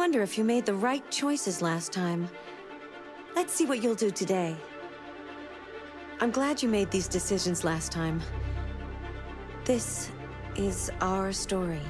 wonder if you made the right choices last time. Let's see what you'll do today. I'm glad you made these decisions last time. This is our story.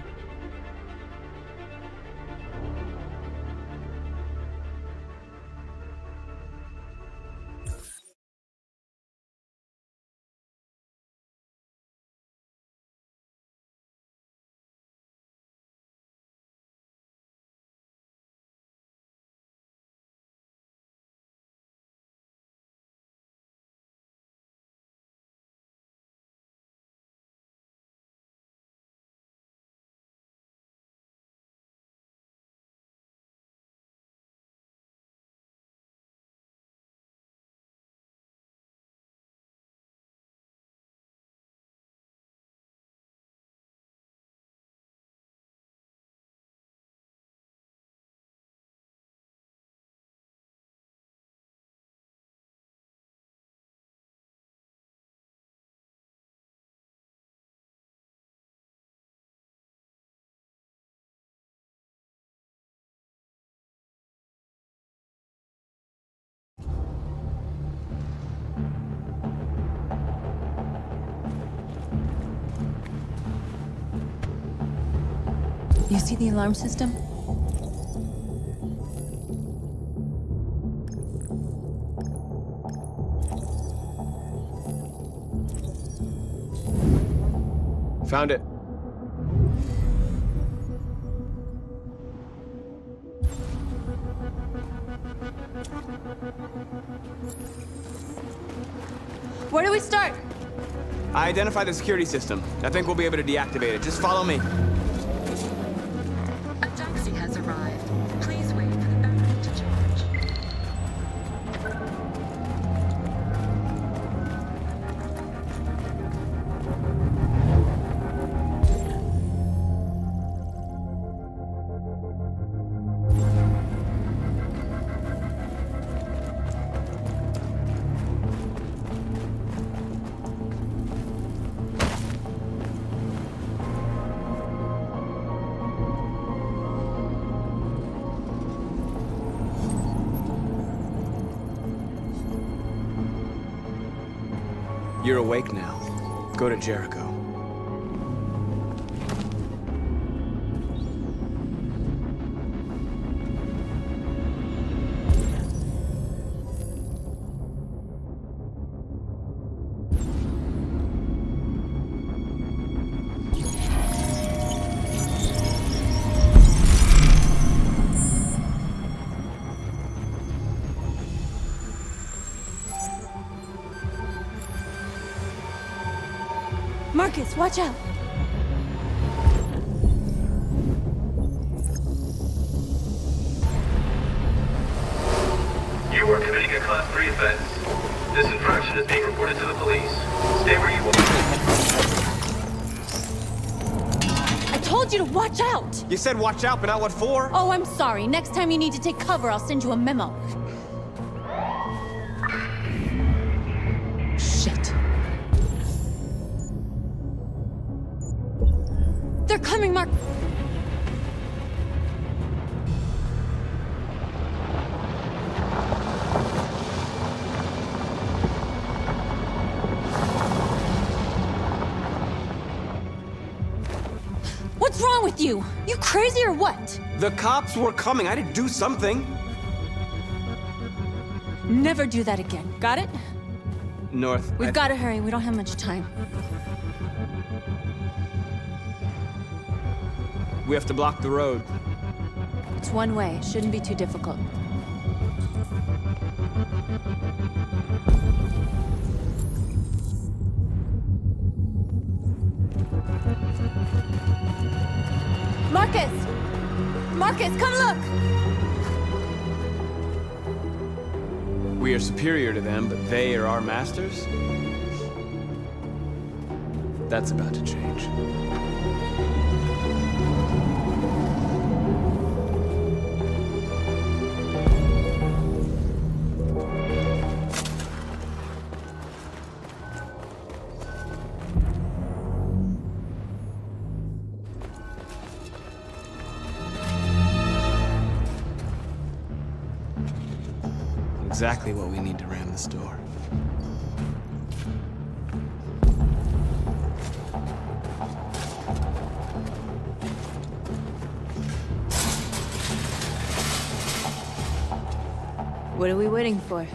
You see the alarm system? Found it. Where do we start? I identified the security system. I think we'll be able to deactivate it. Just follow me. A taxi has arrived. Please wait for the battery to charge. You're awake now. Go to Jericho. Marcus, watch out! You are committing a Class 3 offense. This infraction is being reported to the police. Stay where you are. I told you to watch out! You said watch out, but not what for? Oh, I'm sorry. Next time you need to take cover, I'll send you a memo. Shit. They're coming, Mark. What's wrong with you? You crazy or what? The cops were coming. I had to do something. Never do that again. Got it? North. We've got to hurry. We don't have much time. We have to block the road. It's one way. It shouldn't be too difficult. Marcus! Marcus, come look! We are superior to them, but they are our masters? That's about to change. exactly what we need to ram the store. What are we waiting for?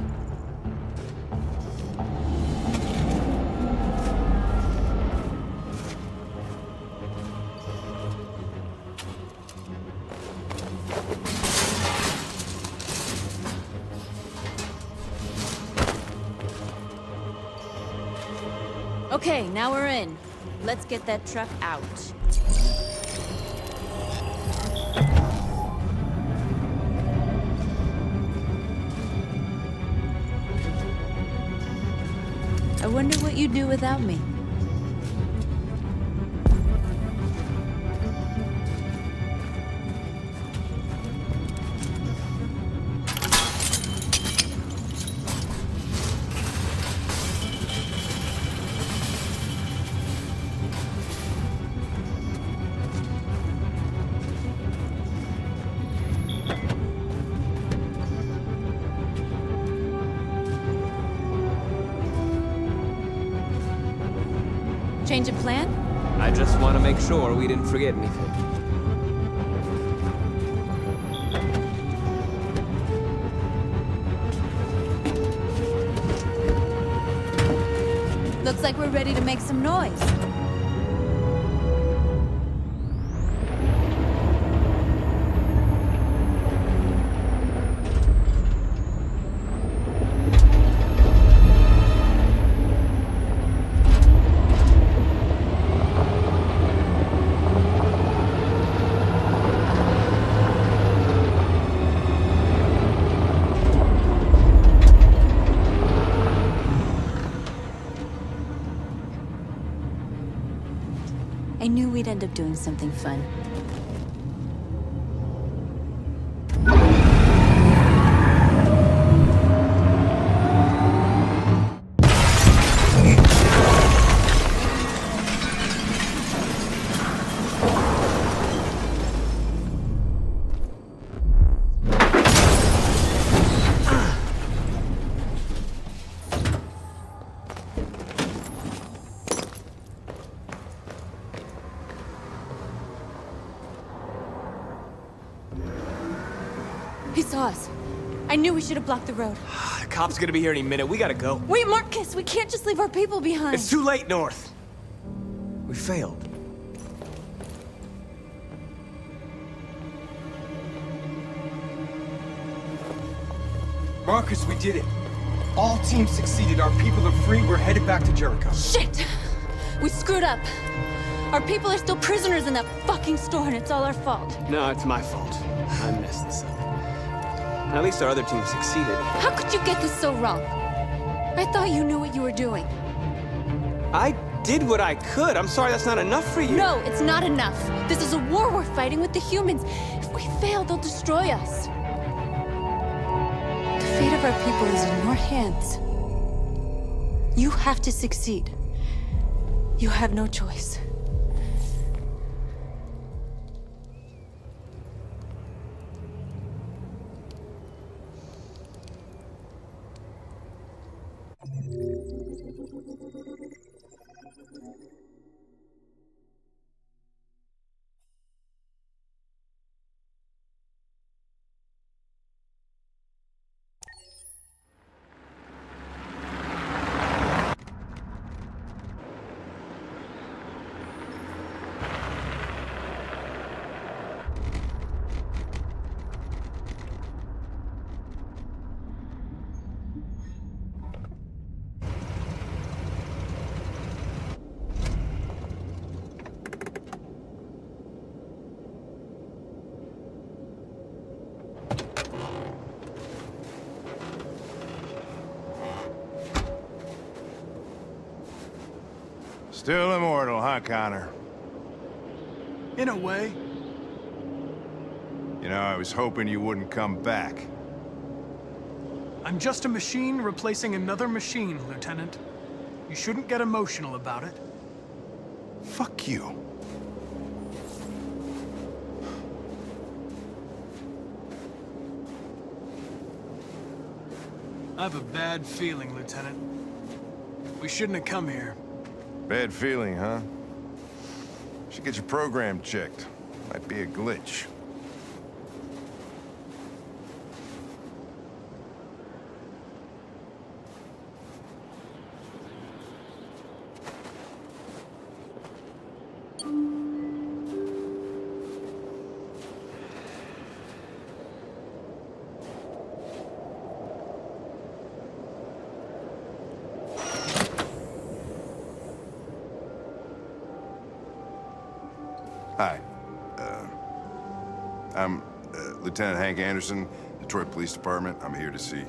Okay, now we're in. Let's get that truck out. I wonder what you'd do without me. Change of plan? I just want to make sure we didn't forget anything. Looks like we're ready to make some noise. I knew we'd end up doing something fun. He saw us. I knew we should have blocked the road. The cop's gonna be here any minute. We gotta go. Wait, Marcus, we can't just leave our people behind. It's too late, North. We failed. Marcus, we did it. All teams succeeded. Our people are free. We're headed back to Jericho. Shit! We screwed up. Our people are still prisoners in that fucking store, and it's all our fault. No, it's my fault. I messed this up. At least our other team succeeded. How could you get this so wrong? I thought you knew what you were doing. I did what I could. I'm sorry that's not enough for you. No, it's not enough. This is a war we're fighting with the humans. If we fail, they'll destroy us. The fate of our people is in your hands. You have to succeed. You have no choice. Still immortal, huh, Connor? In a way. You know, I was hoping you wouldn't come back. I'm just a machine replacing another machine, Lieutenant. You shouldn't get emotional about it. Fuck you. I have a bad feeling, Lieutenant. We shouldn't have come here. Bad feeling, huh? Should get your program checked. Might be a glitch. Hi. I'm Lieutenant Hank Anderson, Detroit Police Department. I'm here to see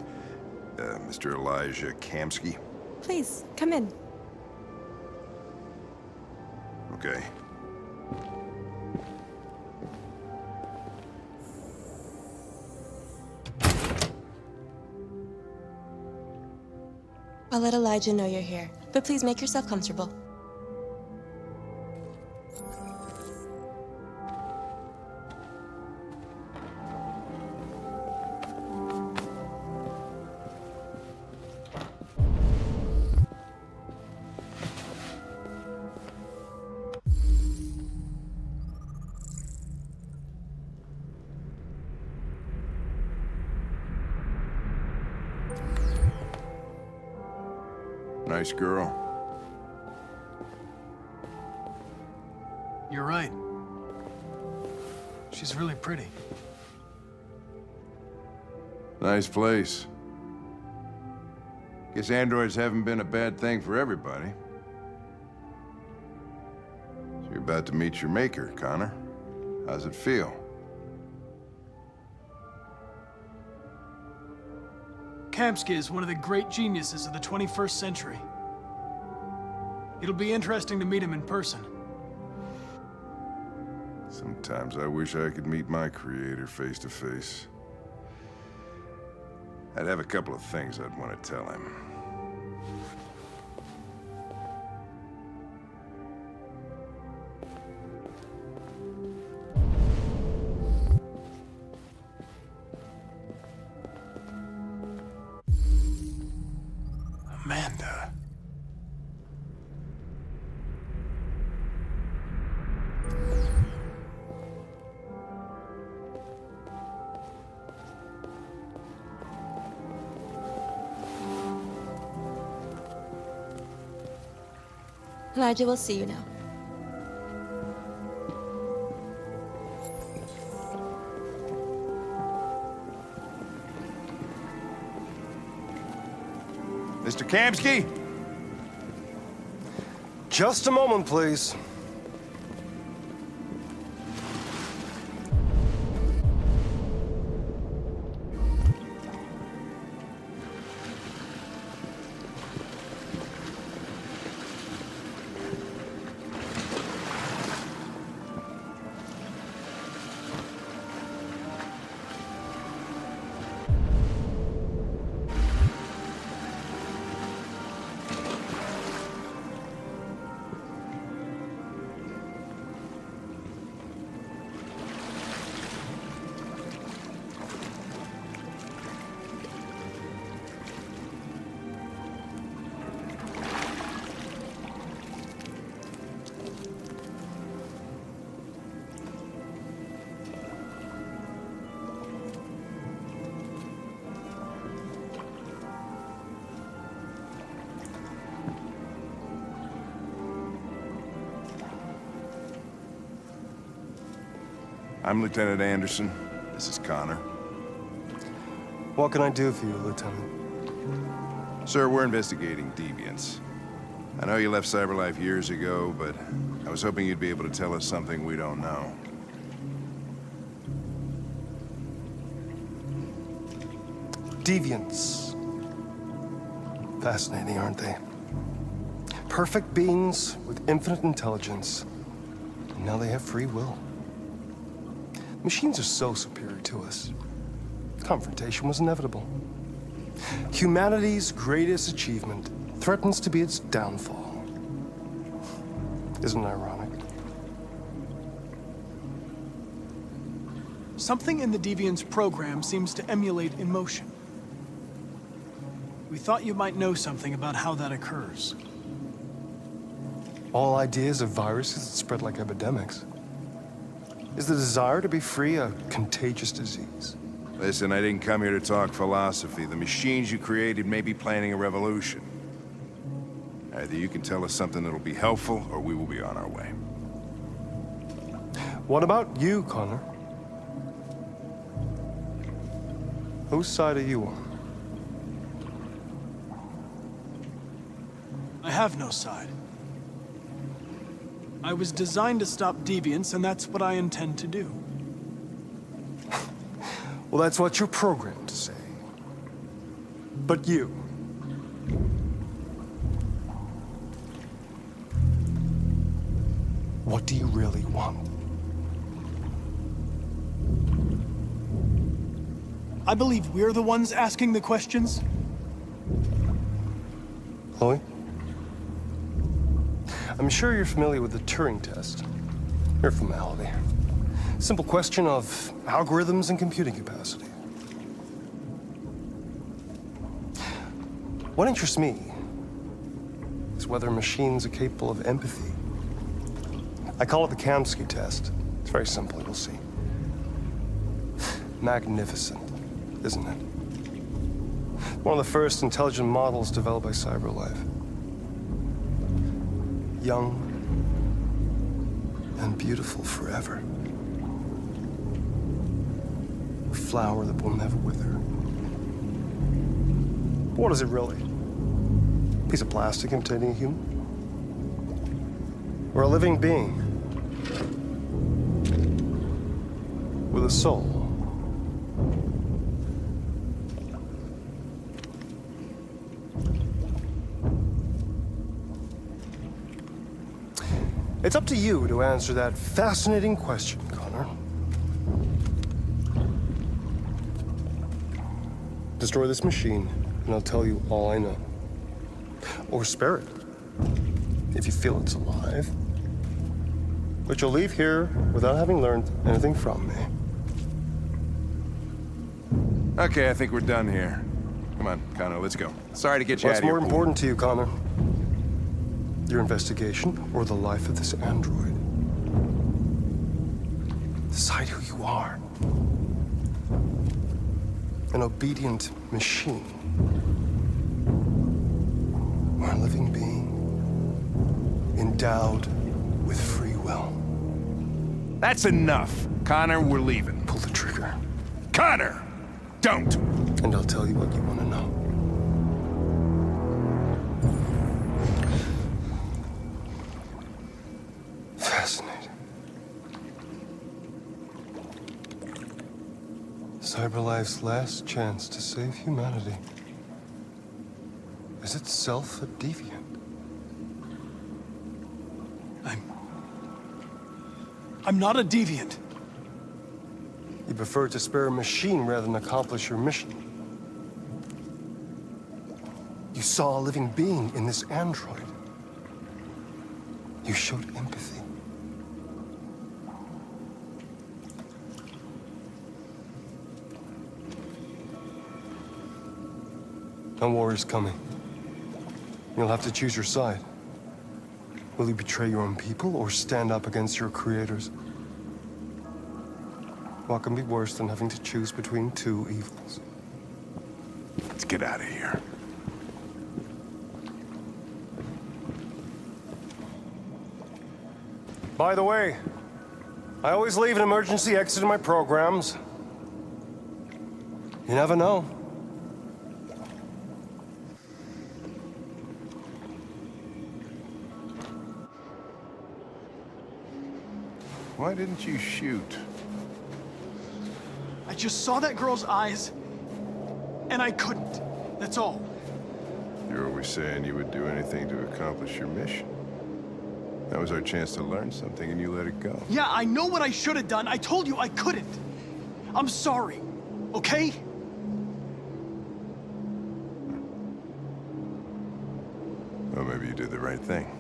Mr. Elijah Kamsky. Please, come in. Okay. I'll let Elijah know you're here, but please make yourself comfortable. Nice girl. You're right. She's really pretty. Nice place. Guess androids haven't been a bad thing for everybody. So you're about to meet your maker, Connor. How's it feel? Kamsky is one of the great geniuses of the 21st century. It'll be interesting to meet him in person. Sometimes I wish I could meet my creator face to face. I'd have a couple of things I'd want to tell him. Amanda. Elijah will see you now. Mr. Kamsky? Just a moment, please. I'm Lieutenant Anderson. This is Connor. What can I do for you, Lieutenant? Sir, we're investigating deviants. I know you left CyberLife years ago, but I was hoping you'd be able to tell us something we don't know. Deviants. Fascinating, aren't they? Perfect beings with infinite intelligence. And now they have free will. Machines are so superior to us. Confrontation was inevitable. Humanity's greatest achievement threatens to be its downfall. Isn't it ironic? Something in the Deviant's program seems to emulate emotion. We thought you might know something about how that occurs. All ideas of viruses that spread like epidemics. Is the desire to be free a contagious disease? Listen, I didn't come here to talk philosophy. The machines you created may be planning a revolution. Either you can tell us something that'll be helpful, or we will be on our way. What about you, Connor? Whose side are you on? I have no side. I was designed to stop deviants, and that's what I intend to do. Well, that's what you're programmed to say. But you... what do you really want? I believe we're the ones asking the questions. Chloe? I'm sure you're familiar with the Turing test. Mere formality. Simple question of algorithms and computing capacity. What interests me is whether machines are capable of empathy. I call it the Kamsky test. It's very simple, you'll see. Magnificent, isn't it? One of the first intelligent models developed by CyberLife. Young and beautiful forever. A flower that will never wither. But what is it really? A piece of plastic imitating a human? Or a living being? With a soul? It's up to you to answer that fascinating question, Connor. Destroy this machine, and I'll tell you all I know. Or spare it, if you feel it's alive. But you'll leave here without having learned anything from me. Okay, I think we're done here. Come on, Connor, let's go. Sorry to get you out What's of here. more important to you, Connor? Your investigation or the life of this android? Decide who you are. An obedient machine. Or a living being endowed with free will. That's enough. Connor, we're leaving. Pull the trigger. Connor! Don't! And I'll tell you what you want to know. Fascinating. CyberLife's last chance to save humanity is itself a deviant. I'm not a deviant. You prefer to spare a machine rather than accomplish your mission. You saw a living being in this android. You showed empathy. No war is coming. You'll have to choose your side. Will you betray your own people or stand up against your creators? What can be worse than having to choose between two evils? Let's get out of here. By the way, I always leave an emergency exit in my programs. You never know. Why didn't you shoot? I just saw that girl's eyes, and I couldn't. That's all. You're always saying you would do anything to accomplish your mission. That was our chance to learn something, and you let it go. Yeah, I know what I should have done. I told you I couldn't. I'm sorry, okay? Well, maybe you did the right thing.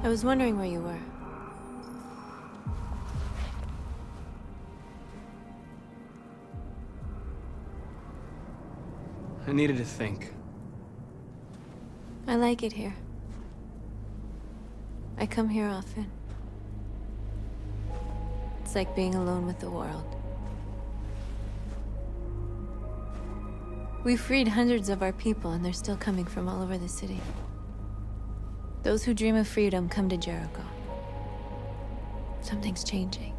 I was wondering where you were. I needed to think. I like it here. I come here often. It's like being alone with the world. We freed hundreds of our people, and they're still coming from all over the city. Those who dream of freedom come to Jericho. Something's changing.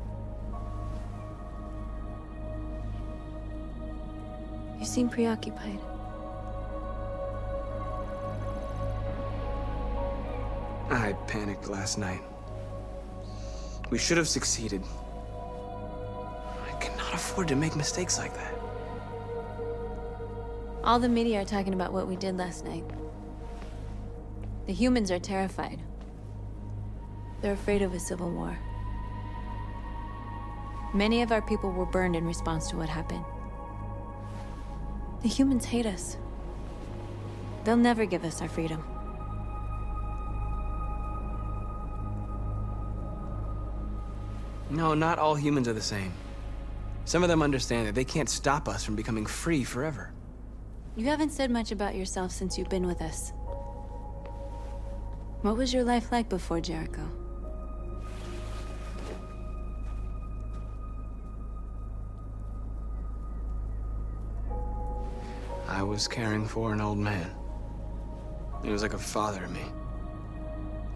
You seem preoccupied. I panicked last night. We should have succeeded. I cannot afford to make mistakes like that. All the media are talking about what we did last night. The humans are terrified. They're afraid of a civil war. Many of our people were burned in response to what happened. The humans hate us. They'll never give us our freedom. No, not all humans are the same. Some of them understand that they can't stop us from becoming free forever. You haven't said much about yourself since you've been with us. What was your life like before Jericho? I was caring for an old man. He was like a father to me.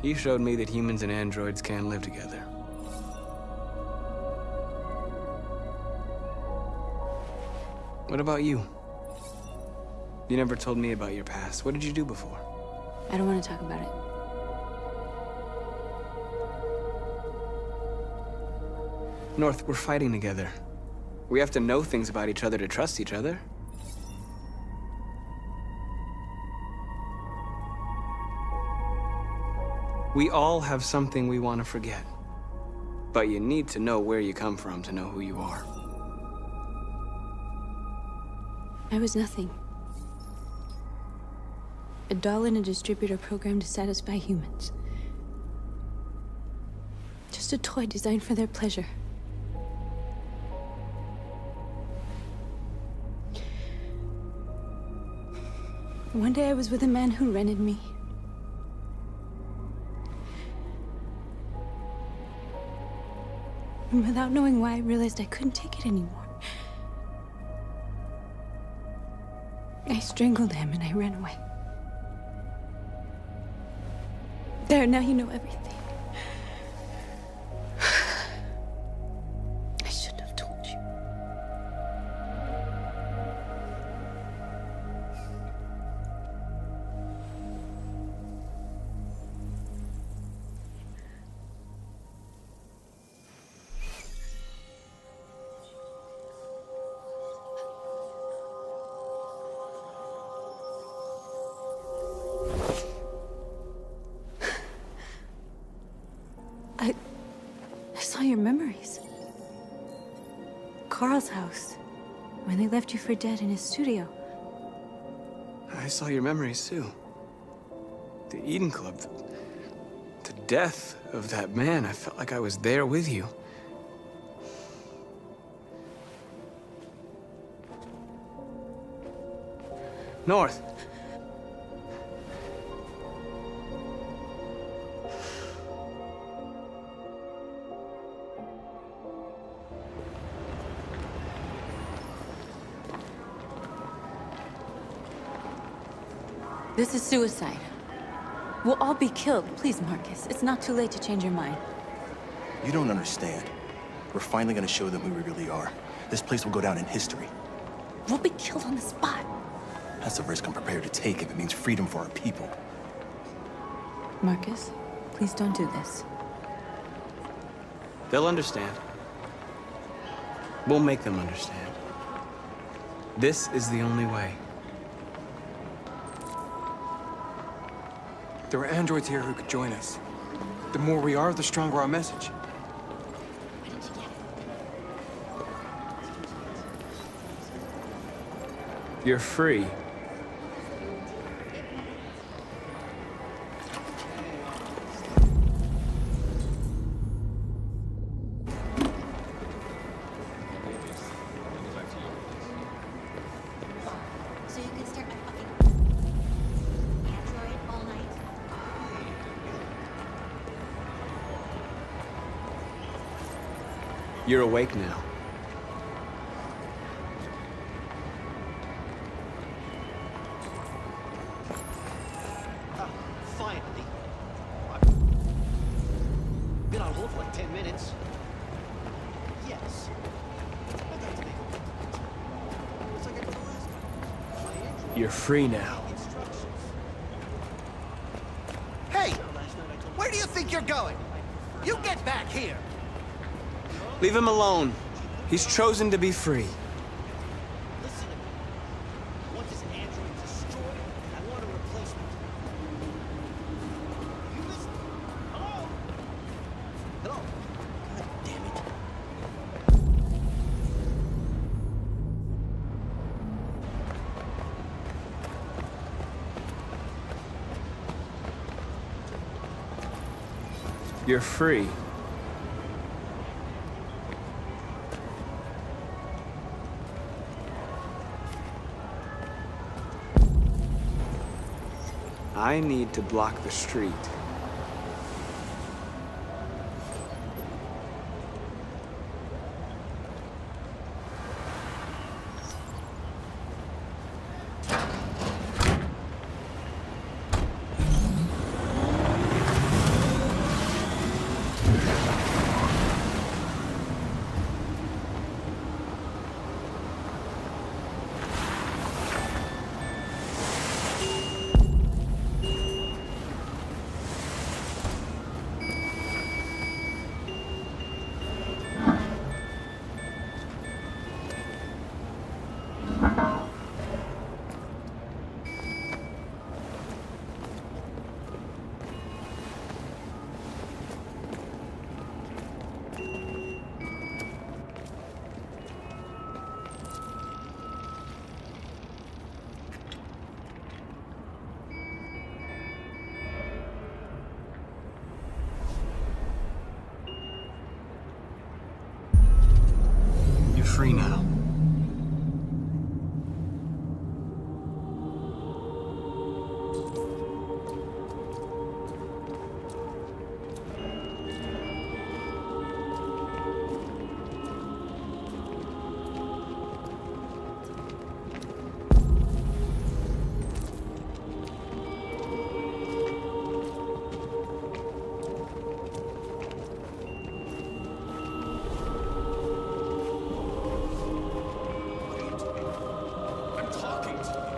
He showed me that humans and androids can live together. What about you? You never told me about your past. What did you do before? I don't want to talk about it. North, we're fighting together. We have to know things about each other to trust each other. We all have something we want to forget. But you need to know where you come from to know who you are. I was nothing. A doll in a distributor program to satisfy humans. Just a toy designed for their pleasure. One day I was with a man who rented me. And without knowing why, I realized I couldn't take it anymore. I strangled him and I ran away. There, now you know everything. I shouldn't have told you. I saw your memories. Carl's house, when they left you for dead in his studio. I saw your memories too. The Eden Club, the death of that man. I felt like I was there with you. North. This is suicide. We'll all be killed. Please, Marcus, it's not too late to change your mind. You don't understand. We're finally gonna show them who we really are. This place will go down in history. We'll be killed on the spot. That's a risk I'm prepared to take if it means freedom for our people. Marcus, please don't do this. They'll understand. We'll make them understand. This is the only way. There are androids here who could join us. The more we are, the stronger our message. You're free. You're awake now. Finally. I've been on hold for like 10 minutes. Yes. But that's me. It's like I did the last time. My Android You're free now. instructions. Hey! Last night I told Where do you think you're going? You get back here! Leave him alone. He's chosen to be free. Listen to me. I want this android destroyed, and I want a replacement. You listen? Hello? Hello? God damn it. You're free. I need to block the street. You're free now. I'm talking to you.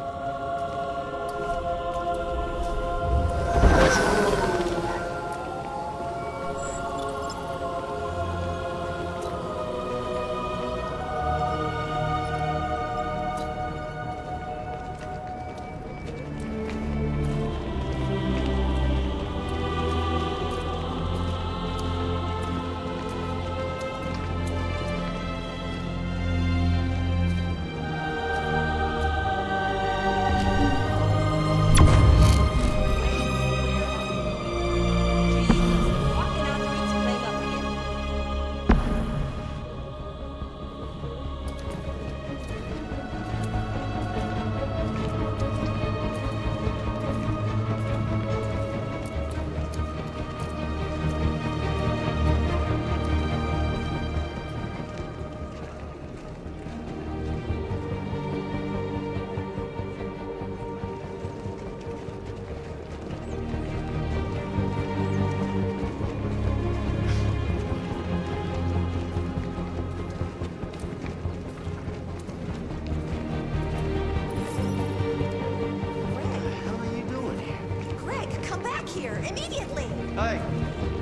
How are you doing here? Greg, come back here immediately! Hey,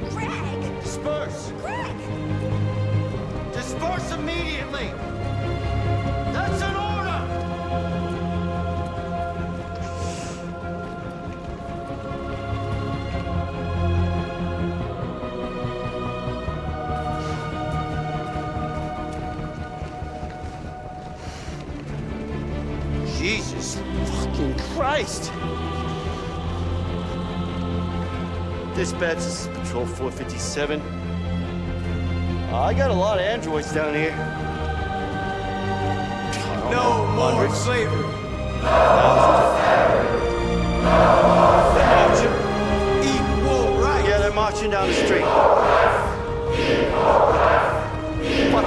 Greg! disperse! Greg! Disperse immediately! That's an order! Jesus fucking Christ! Dispatch, this is Patrol 457. I got a lot of androids down here. No more Hundreds. slavery. They're marching. Equal rights. Yeah, they're marching down the street. What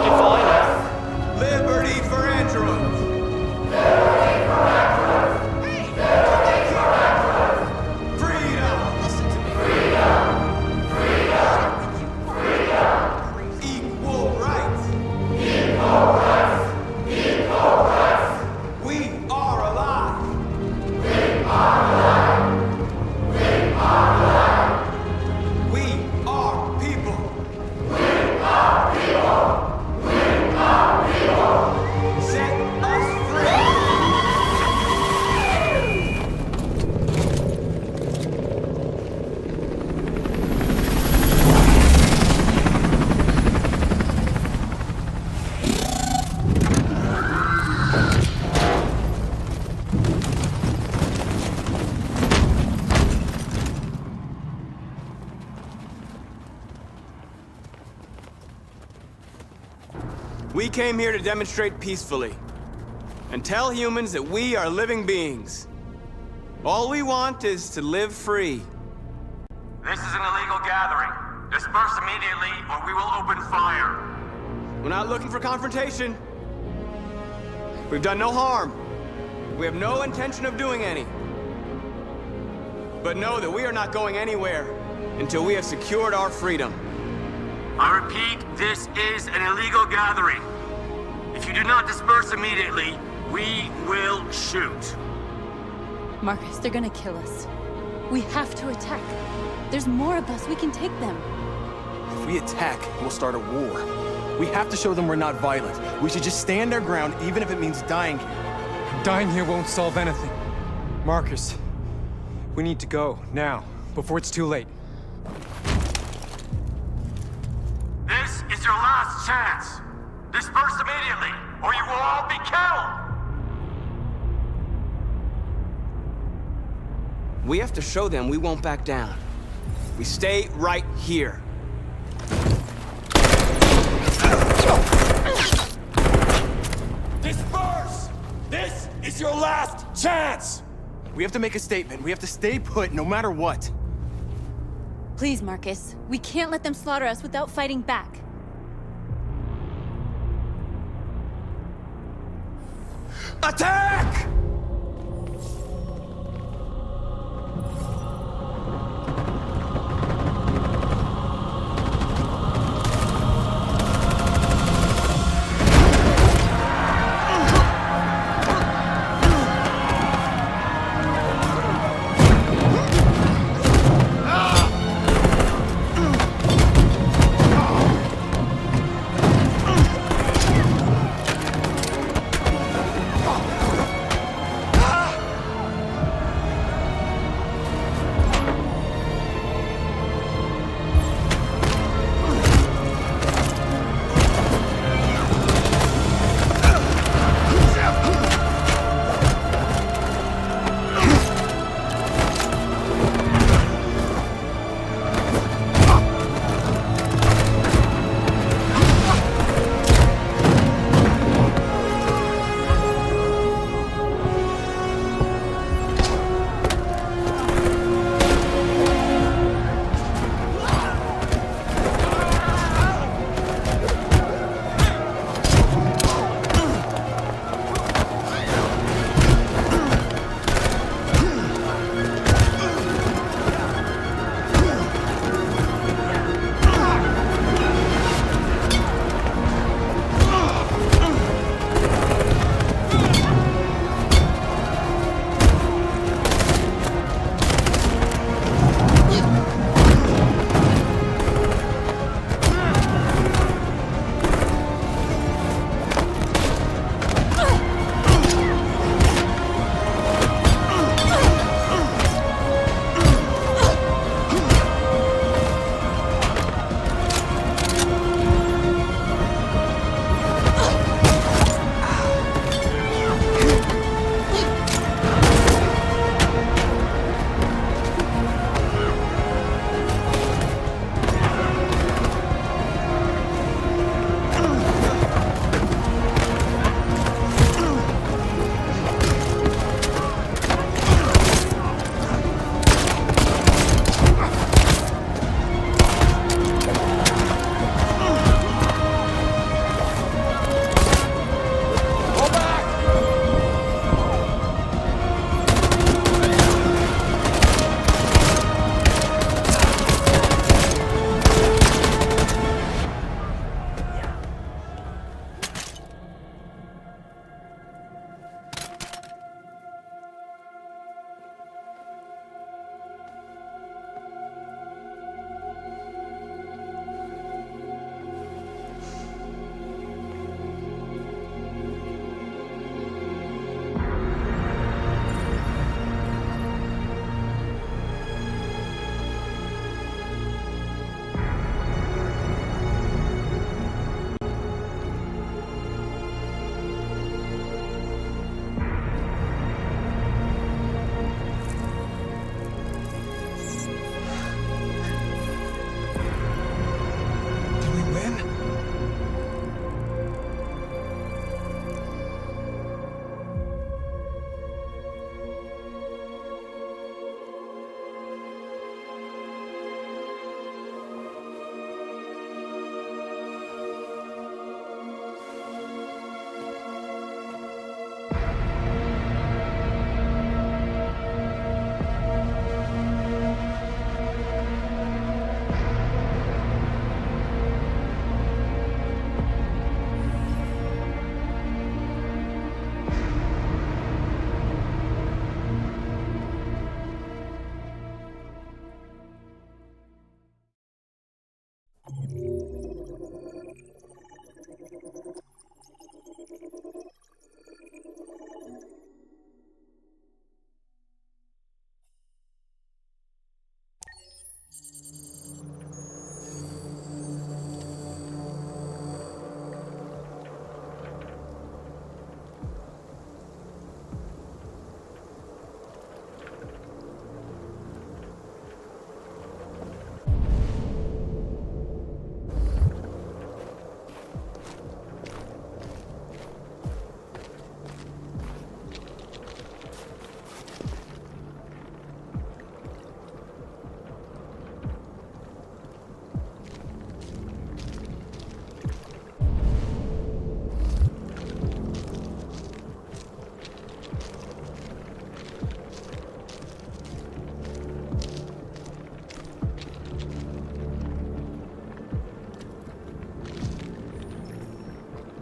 We came here to demonstrate peacefully and tell humans that we are living beings. All we want is to live free. This is an illegal gathering. Disperse immediately, or we will open fire. We're not looking for confrontation. We've done no harm. We have no intention of doing any. But know that we are not going anywhere until we have secured our freedom. I repeat, this is an illegal gathering. If you do not disperse immediately, we will shoot. Marcus, they're gonna kill us. We have to attack. There's more of us. We can take them. If we attack, we'll start a war. We have to show them we're not violent. We should just stand our ground, even if it means dying here. Dying here won't solve anything. Marcus, we need to go, now, before it's too late. This is your last chance. Disperse immediately, or you will all be killed. We have to show them we won't back down. We stay right here. Disperse! This is your last chance! We have to make a statement. We have to stay put no matter what. Please, Marcus. We can't let them slaughter us without fighting back. Attack!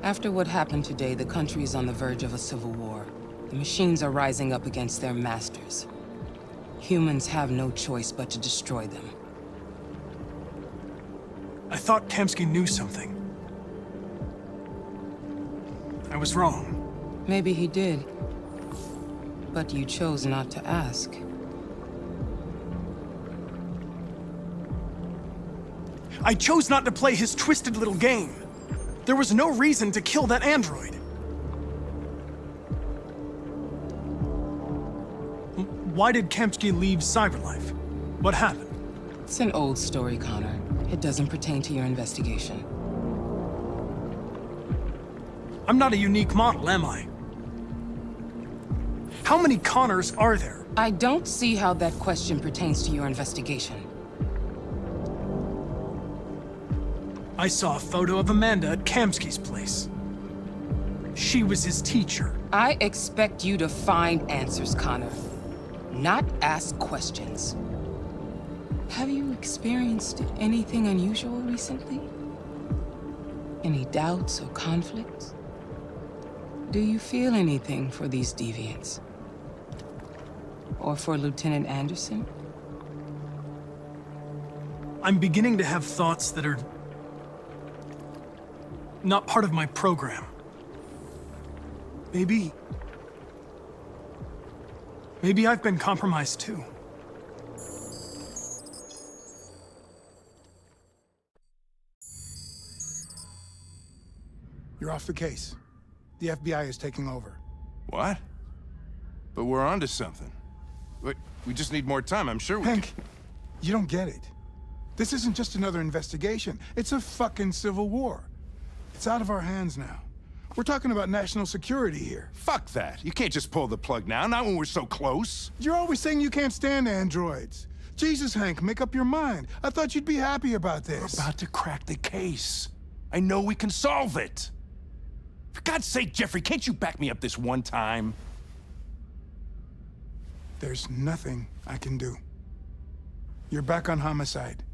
After what happened today, the country is on the verge of a civil war. The machines are rising up against their masters. Humans have no choice but to destroy them. I thought Kamsky knew something. I was wrong. Maybe he did. But you chose not to ask. I chose not to play his twisted little game. There was no reason to kill that android. Why did Kamsky leave Cyberlife? What happened? It's an old story, Connor. It doesn't pertain to your investigation. I'm not a unique model, am I? How many Connors are there? I don't see how that question pertains to your investigation. I saw a photo of Amanda at Kamsky's place. She was his teacher. I expect you to find answers, Connor. Not ask questions. Have you experienced anything unusual recently? Any doubts or conflicts? Do you feel anything for these deviants? Or for Lieutenant Anderson? I'm beginning to have thoughts that are not part of my program. Maybe I've been compromised too. You're off the case. The FBI is taking over. What? But we're onto something. We just need more time, I'm sure we Hank, you don't get it. This isn't just another investigation. It's a fucking civil war. It's out of our hands now. We're talking about national security here. Fuck that. You can't just pull the plug now, not when we're so close. You're always saying you can't stand androids. Jesus, Hank, make up your mind. I thought you'd be happy about this. We're about to crack the case. I know we can solve it. For God's sake, Jeffrey, can't you back me up this one time? There's nothing I can do. You're back on homicide,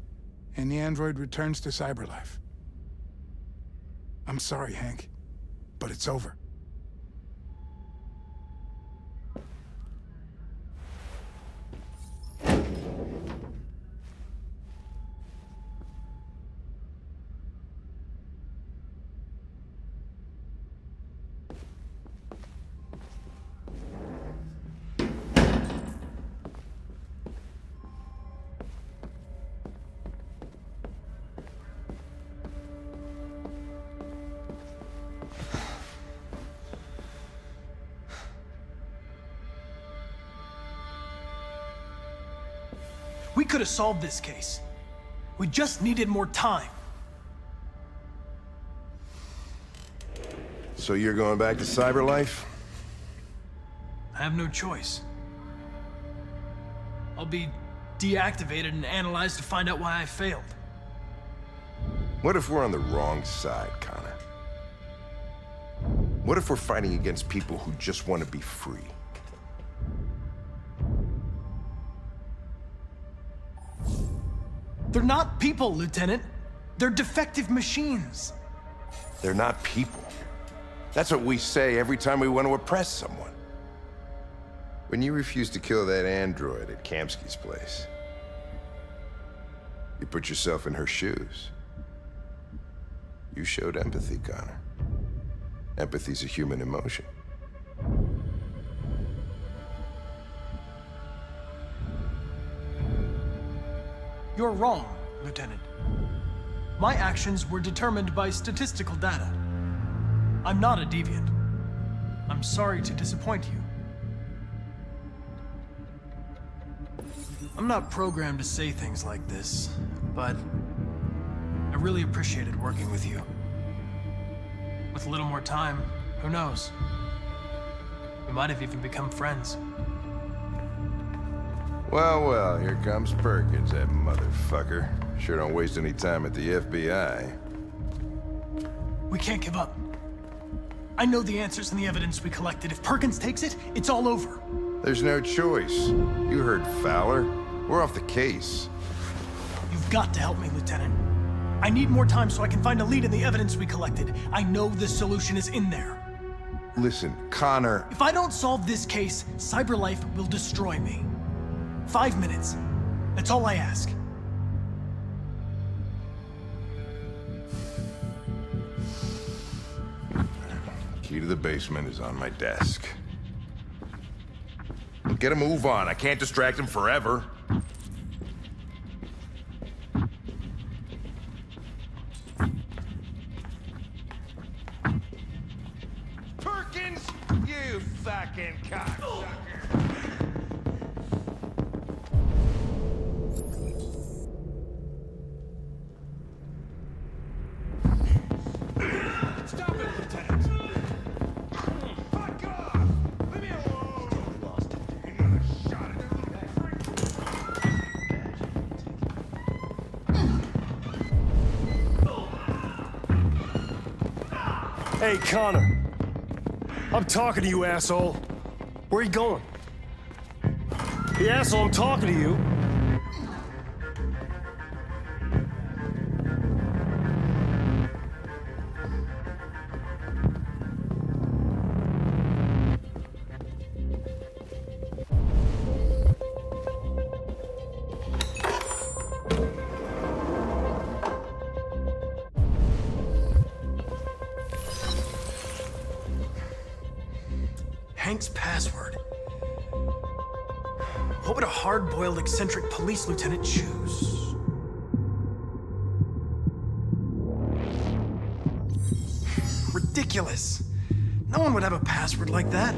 and the android returns to Cyberlife. I'm sorry, Hank, but it's over. We could have solved this case. We just needed more time. So you're going back to Cyberlife? I have no choice. I'll be deactivated and analyzed to find out why I failed. What if we're on the wrong side, Connor? What if we're fighting against people who just want to be free? They're not people, Lieutenant. They're defective machines. They're not people. That's what we say every time we want to oppress someone. When you refused to kill that android at Kamsky's place, you put yourself in her shoes. You showed empathy, Connor. Empathy's a human emotion. You're wrong, Lieutenant. My actions were determined by statistical data. I'm not a deviant. I'm sorry to disappoint you. I'm not programmed to say things like this, but I really appreciated working with you. With a little more time, who knows? We might have even become friends. Well, well, here comes Perkins, that motherfucker. Sure don't waste any time at the FBI. We can't give up. I know the answers and the evidence we collected. If Perkins takes it, it's all over. There's no choice. You heard Fowler. We're off the case. You've got to help me, Lieutenant. I need more time so I can find a lead in the evidence we collected. I know the solution is in there. Listen, Connor... If I don't solve this case, Cyberlife will destroy me. 5 minutes. That's all I ask. Key to the basement is on my desk. Get a move on. I can't distract him forever. Perkins, you fucking cocksucker. Stop it, Lieutenant! Fuck off! Leave me alone! Lost it. Another shot at Hey, Connor. I'm talking to you, asshole. Where are you going? Hey, asshole, I'm talking to you. Hank's password. What would a hard-boiled, eccentric police lieutenant choose? Ridiculous. No one would have a password like that.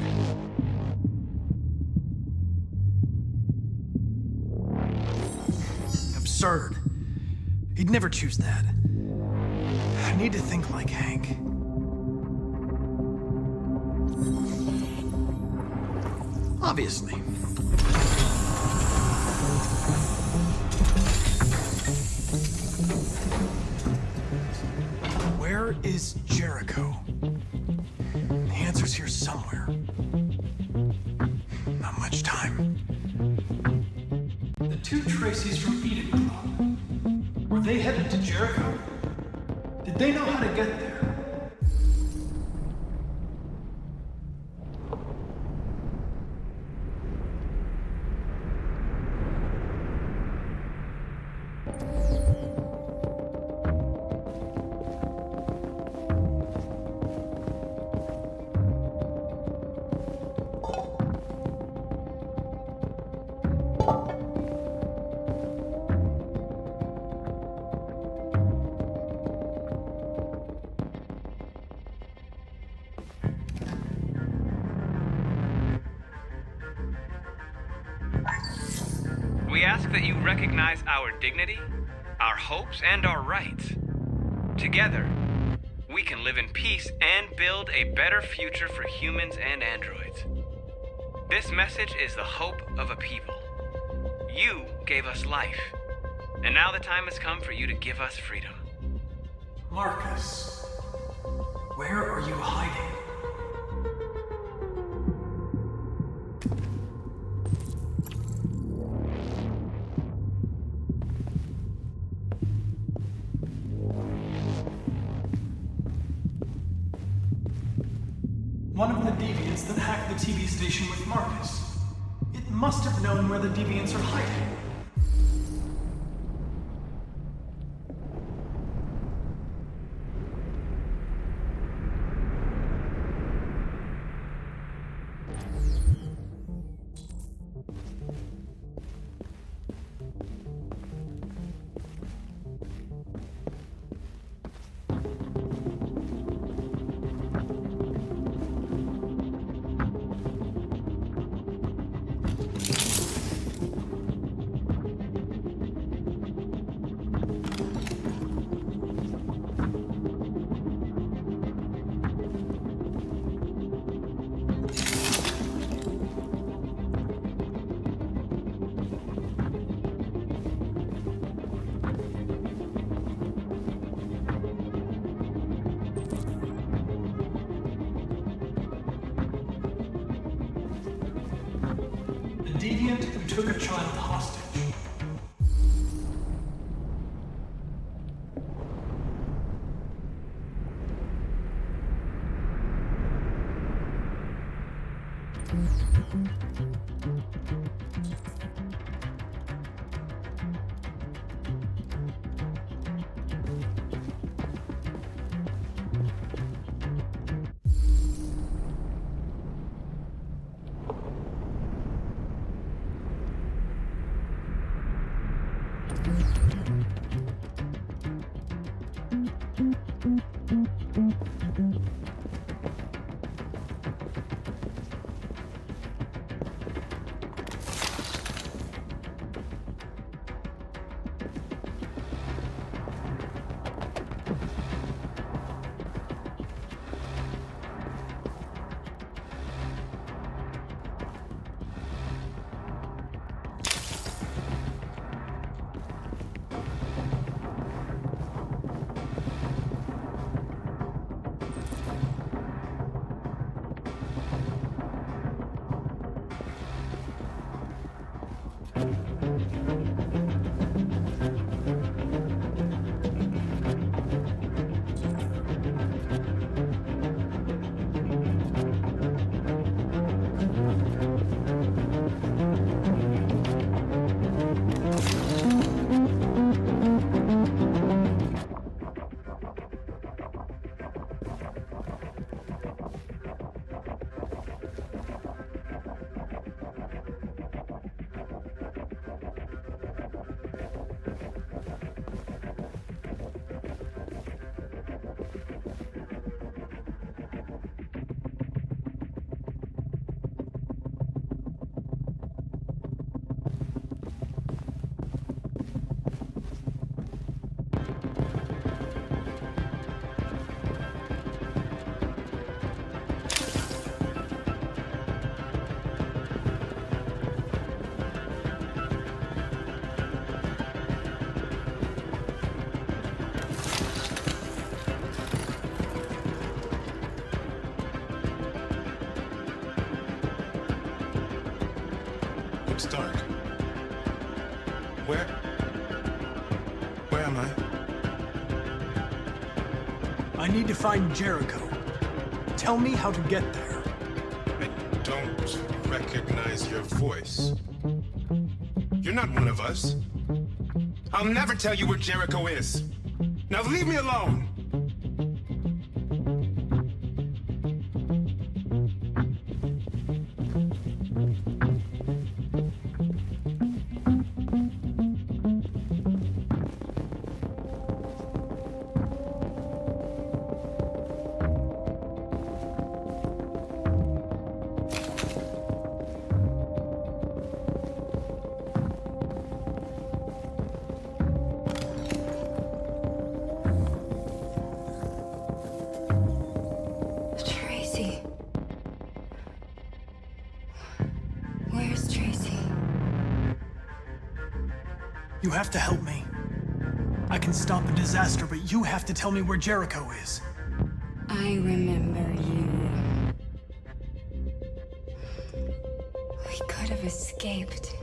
Absurd. He'd never choose that. I need to think like Hank. Obviously. Where is Jericho? The answer's here somewhere. Not much time. The two Tracys from Eden Club. Were they headed to Jericho? Did they know how to get there? We ask that you recognize our dignity, our hopes, and our rights. Together, we can live in peace and build a better future for humans and androids. This message is the hope of a people. You gave us life, and now the time has come for you to give us freedom. Marcus, where are you hiding? One of the deviants that hacked the TV station with Marcus. It must have known where the deviants are hiding. Deviant who took a child hostage. It's dark. Where am I? I need to find Jericho. Tell me how to get there. I don't recognize your voice. You're not one of us. I'll never tell you where Jericho is. Now leave me alone! Tracy. Where's Tracy? You have to help me. I can stop the disaster, but you have to tell me where Jericho is. I remember you. We could have escaped.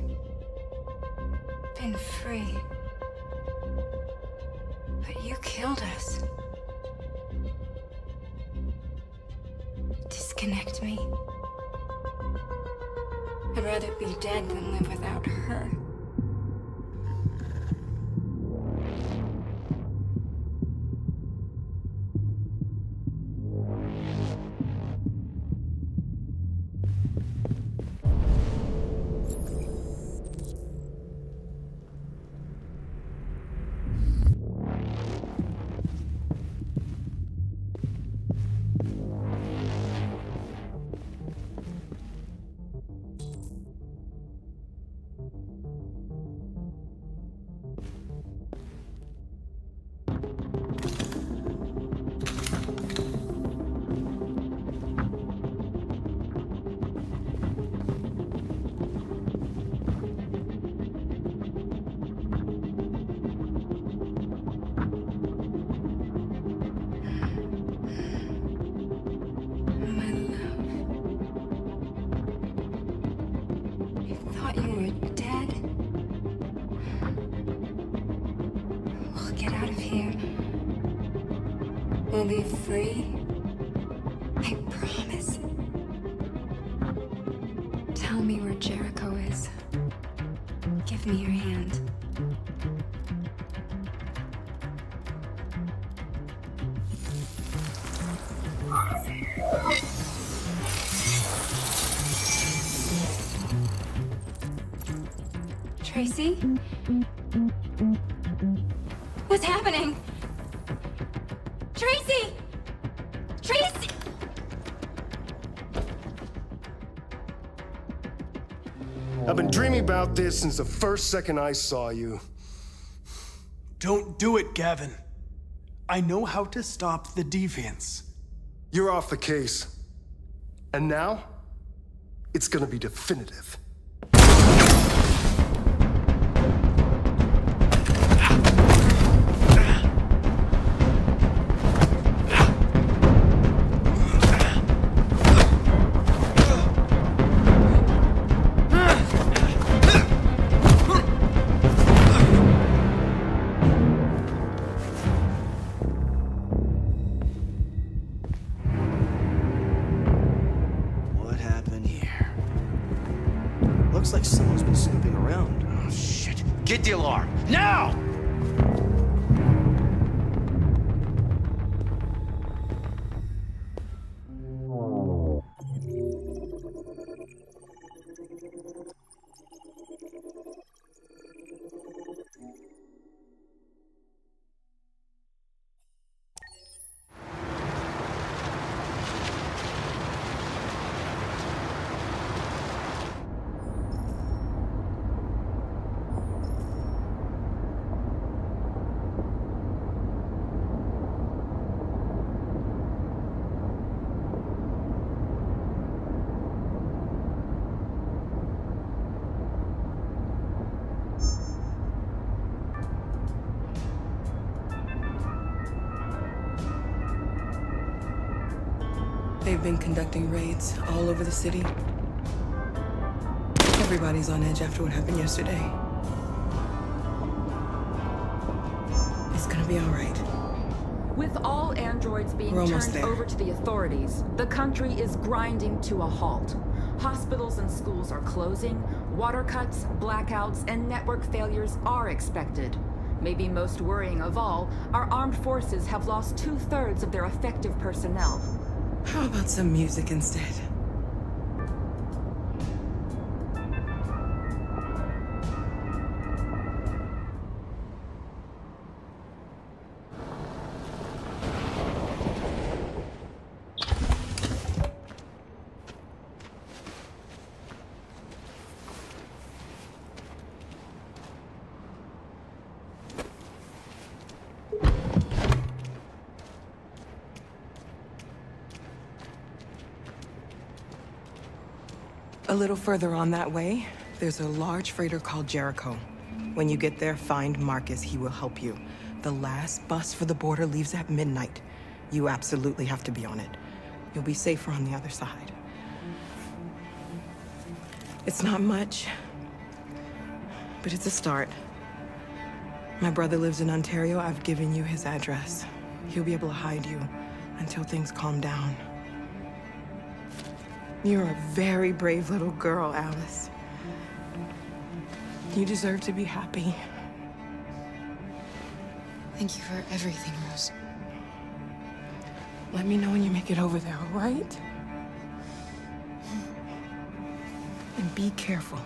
Been free. But you killed us. Disconnect me. I'd rather be dead than live without her. We'll be free. I promise. Tell me where Jericho is. Give me your hand. Tracy? What's happening? Tracy! Tracy! I've been dreaming about this since the first second I saw you. Don't do it, Gavin. I know how to stop the deviants. You're off the case. And now, it's gonna be definitive. What happened here? Looks like someone's been snooping around. Oh, shit. Get the alarm. Now! They've been conducting raids all over the city. Everybody's on edge after what happened yesterday. It's gonna be all right. With all androids being We're almost turned there. over to the authorities, the country is grinding to a halt. Hospitals and schools are closing, water cuts, blackouts, and network failures are expected. Maybe most worrying of all, our armed forces have lost 2/3 of their effective personnel. How about some music instead? A little further on that way, there's a large freighter called Jericho. When you get there, find Marcus. He will help you. The last bus for the border leaves at midnight. You absolutely have to be on it. You'll be safer on the other side. It's not much, but it's a start. My brother lives in Ontario. I've given you his address. He'll be able to hide you until things calm down. You're a very brave little girl, Alice. You deserve to be happy. Thank you for everything, Rose. Let me know when you make it over there, all right? And be careful.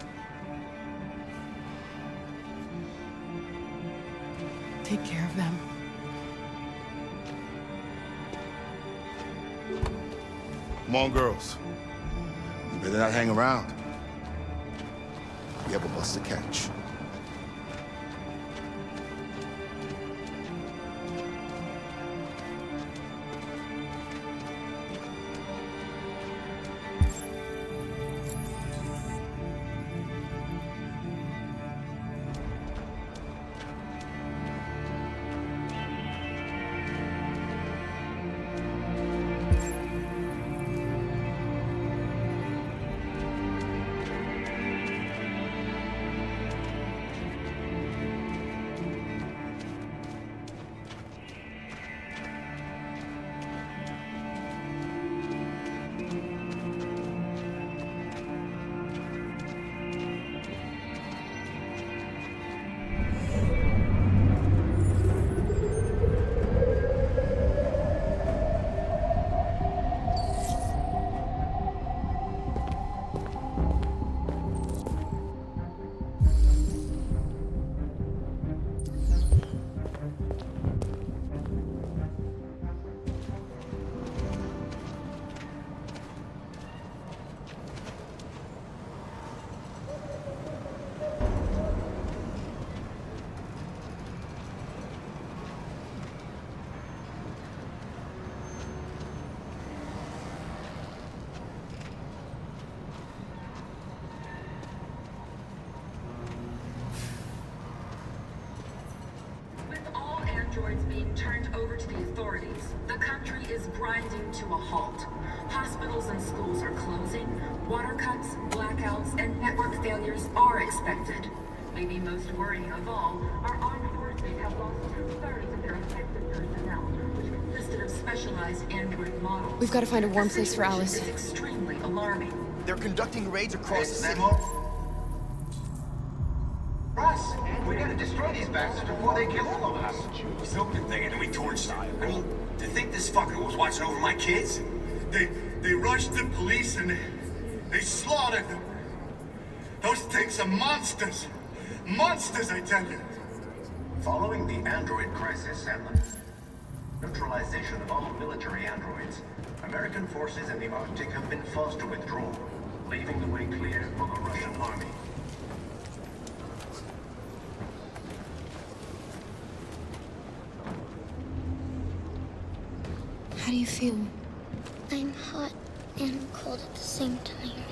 Take care of them. Come on, girls. You better not hang around. You have a bus to catch. androids being turned over to the authorities. The country is grinding to a halt. Hospitals and schools are closing. Water cuts, blackouts, and network failures are expected. Maybe most worrying of all, our armed forces have lost 2/3 of their effective personnel, which consisted of specialized android models. We've got to find a warm place for Alice. It's extremely alarming. They're conducting raids across the city. Russ, we gotta destroy these bastards before they kill all of us. Soaked the thing and then we torched it. I mean, to think this fucker was watching over my kids? They rushed the police and they slaughtered them. Those things are monsters. Monsters, I tell you. Following the android crisis and the neutralization of all military androids, American forces in the Arctic have been forced to withdraw, leaving the way clear for the Russian army. How do you feel? I'm hot and cold at the same time.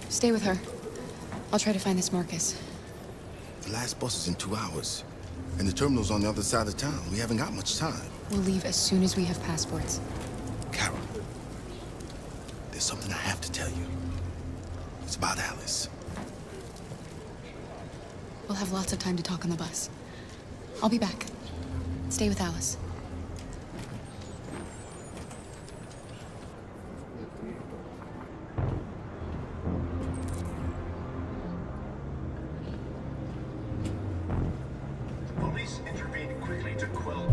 Stay with her. I'll try to find this Marcus. The last bus is in 2 hours. And the terminal's on the other side of town. We haven't got much time. We'll leave as soon as we have passports. Carol, there's something I have to tell you. It's about Alice. We'll have lots of time to talk on the bus. I'll be back. Stay with Alice. Police intervened quickly to quell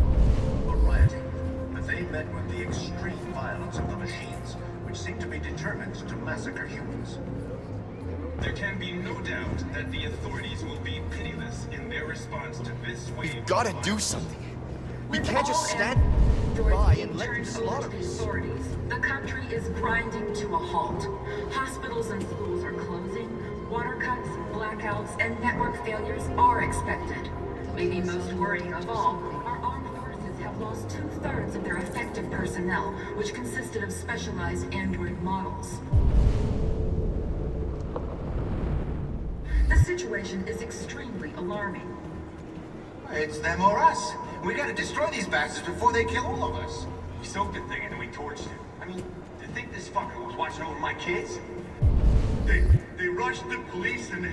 the rioting, but they met with the extreme violence of the machines, which seem to be determined to massacre humans. There can be no doubt that the authorities will be pitiless in their response to this wave. We've got to do something. We With can't just all stand by and let them turned slaughter over to the us. authorities, the country is grinding to a halt. Hospitals and schools are closing. Water cuts, blackouts, and network failures are expected. Maybe most worrying of all, our armed forces have lost 2/3 of their effective personnel, which consisted of specialized android models. The situation is extremely alarming. It's them or us. We gotta destroy these bastards before they kill all of us. We soaked the thing and then we torched it. I mean, to think this fucker was watching over my kids? They rushed the police and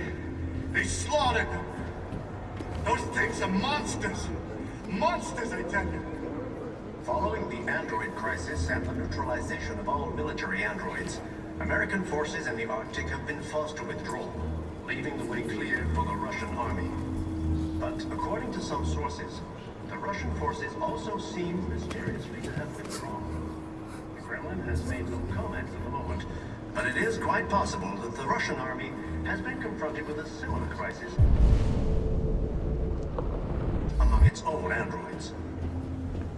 they slaughtered them. Those things are monsters. Monsters, I tell you. Following the android crisis and the neutralization of all military androids, American forces in the Arctic have been forced to withdraw, leaving the way clear for the Russian army. But according to some sources, the Russian forces also seem mysteriously to have withdrawn. The Kremlin has made no comment for the moment, but it is quite possible that the Russian army has been confronted with a similar crisis among its own androids.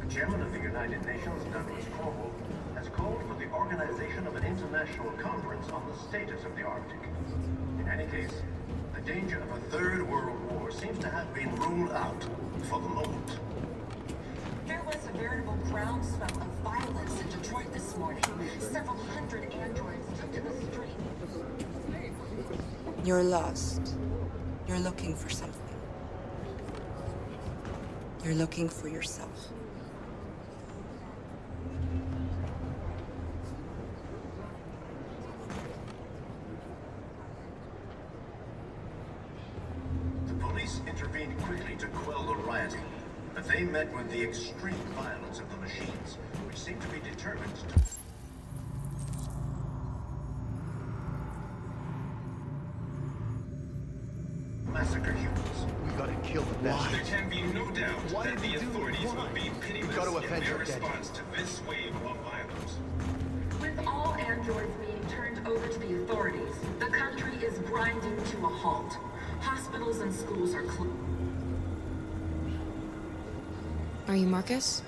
The chairman of the United Nations, Douglas Cornwall, has called for the organization of an international conference on the status of the Arctic. In any case, the danger of a third world war seems to have been ruled out for the moment. There was a veritable groundswell of violence in Detroit this morning. Several hundred androids took to the street. You're lost. You're looking for something. You're looking for yourself. The police intervened quickly to quell the rioting, but they met with the extreme violence of the machines, which seem to be determined to massacre humans. We gotta kill the bastards. There can be no doubt that the authorities will be pitiless in their response to this wave of violence. With all androids being turned over to the authorities, the country is grinding to a halt. Hospitals and schools are closed. Are you Marcus?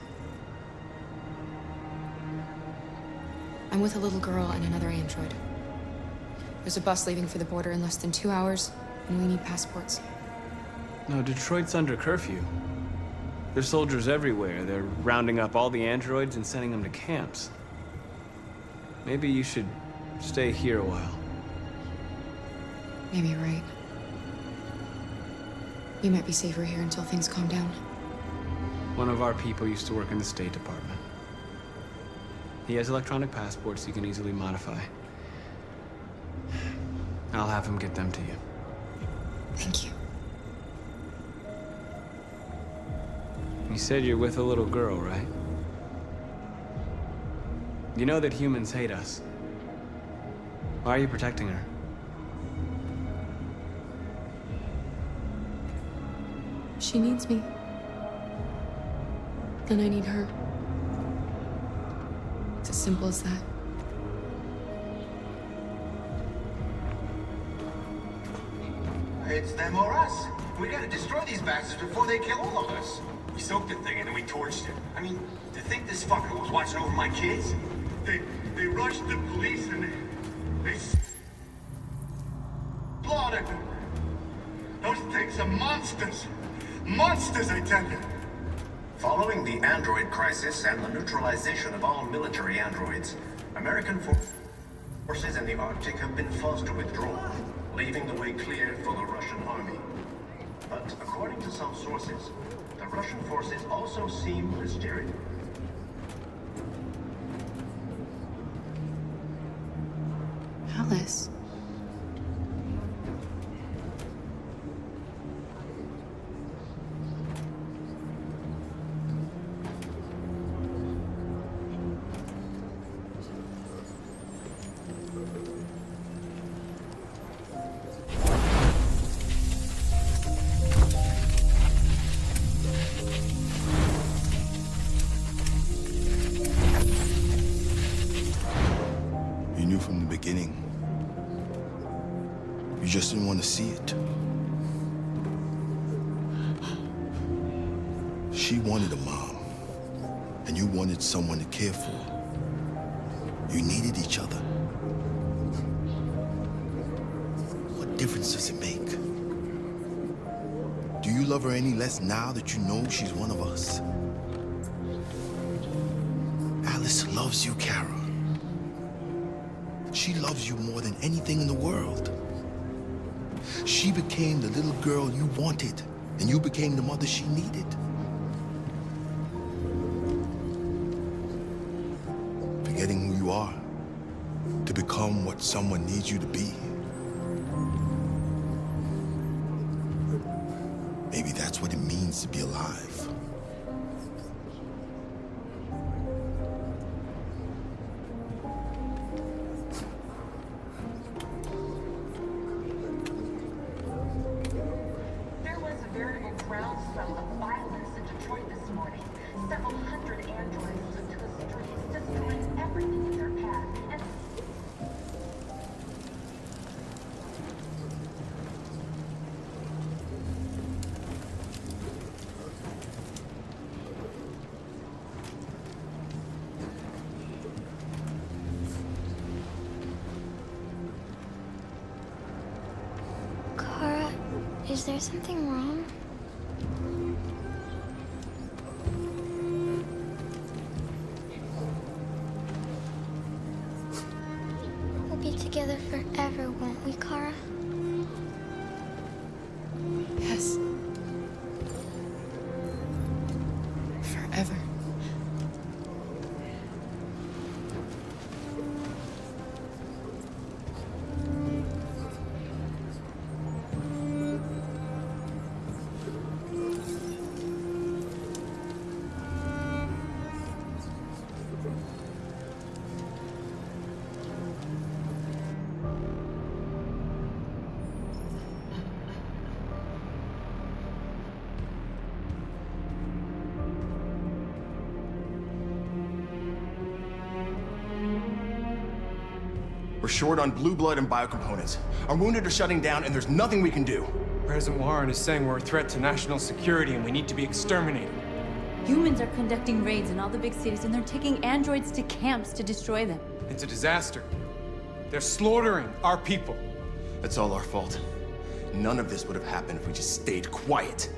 I'm with a little girl and another android. There's a bus leaving for the border in less than 2 hours, and we need passports. No, Detroit's under curfew. There's soldiers everywhere. They're rounding up all the androids and sending them to camps. Maybe you should stay here a while. Maybe you're right. You might be safer here until things calm down. One of our people used to work in the State Department. He has electronic passports you can easily modify. I'll have him get them to you. Thank you. You said you're with a little girl, right? You know that humans hate us. Why are you protecting her? She needs me. And I need her. It's as simple as that. It's them or us. We gotta destroy these bastards before they kill all of us. We soaked the thing and then we torched it. I mean, to think this fucker was watching over my kids? They rushed the police and they slaughtered them. Those things are monsters. Monsters, I tell you. Following the android crisis and the neutralization of all military androids, American forces in the Arctic have been forced to withdraw, leaving the way clear for the Russian army. But according to some sources, the Russian forces also seem mysterious. Alice. You knew from the beginning. You just didn't want to see it. She wanted a mom, and you wanted someone to care for. You needed each other. What difference does it make? Do you love her any less now that you know she's one of us? Alice loves you, Kara. She loves you more than anything in the world. She became the little girl you wanted, and you became the mother she needed. Forgetting who you are to become what someone needs you to be. Maybe that's what it means to be alive. Kara, is there something wrong? We'll be together forever, won't we, Kara? Yes. Forever. We're short on blue blood and biocomponents. Our wounded are shutting down, and there's nothing we can do. President Warren is saying we're a threat to national security and we need to be exterminated. Humans are conducting raids in all the big cities, and they're taking androids to camps to destroy them. It's a disaster. They're slaughtering our people. It's all our fault. None of this would have happened if we just stayed quiet.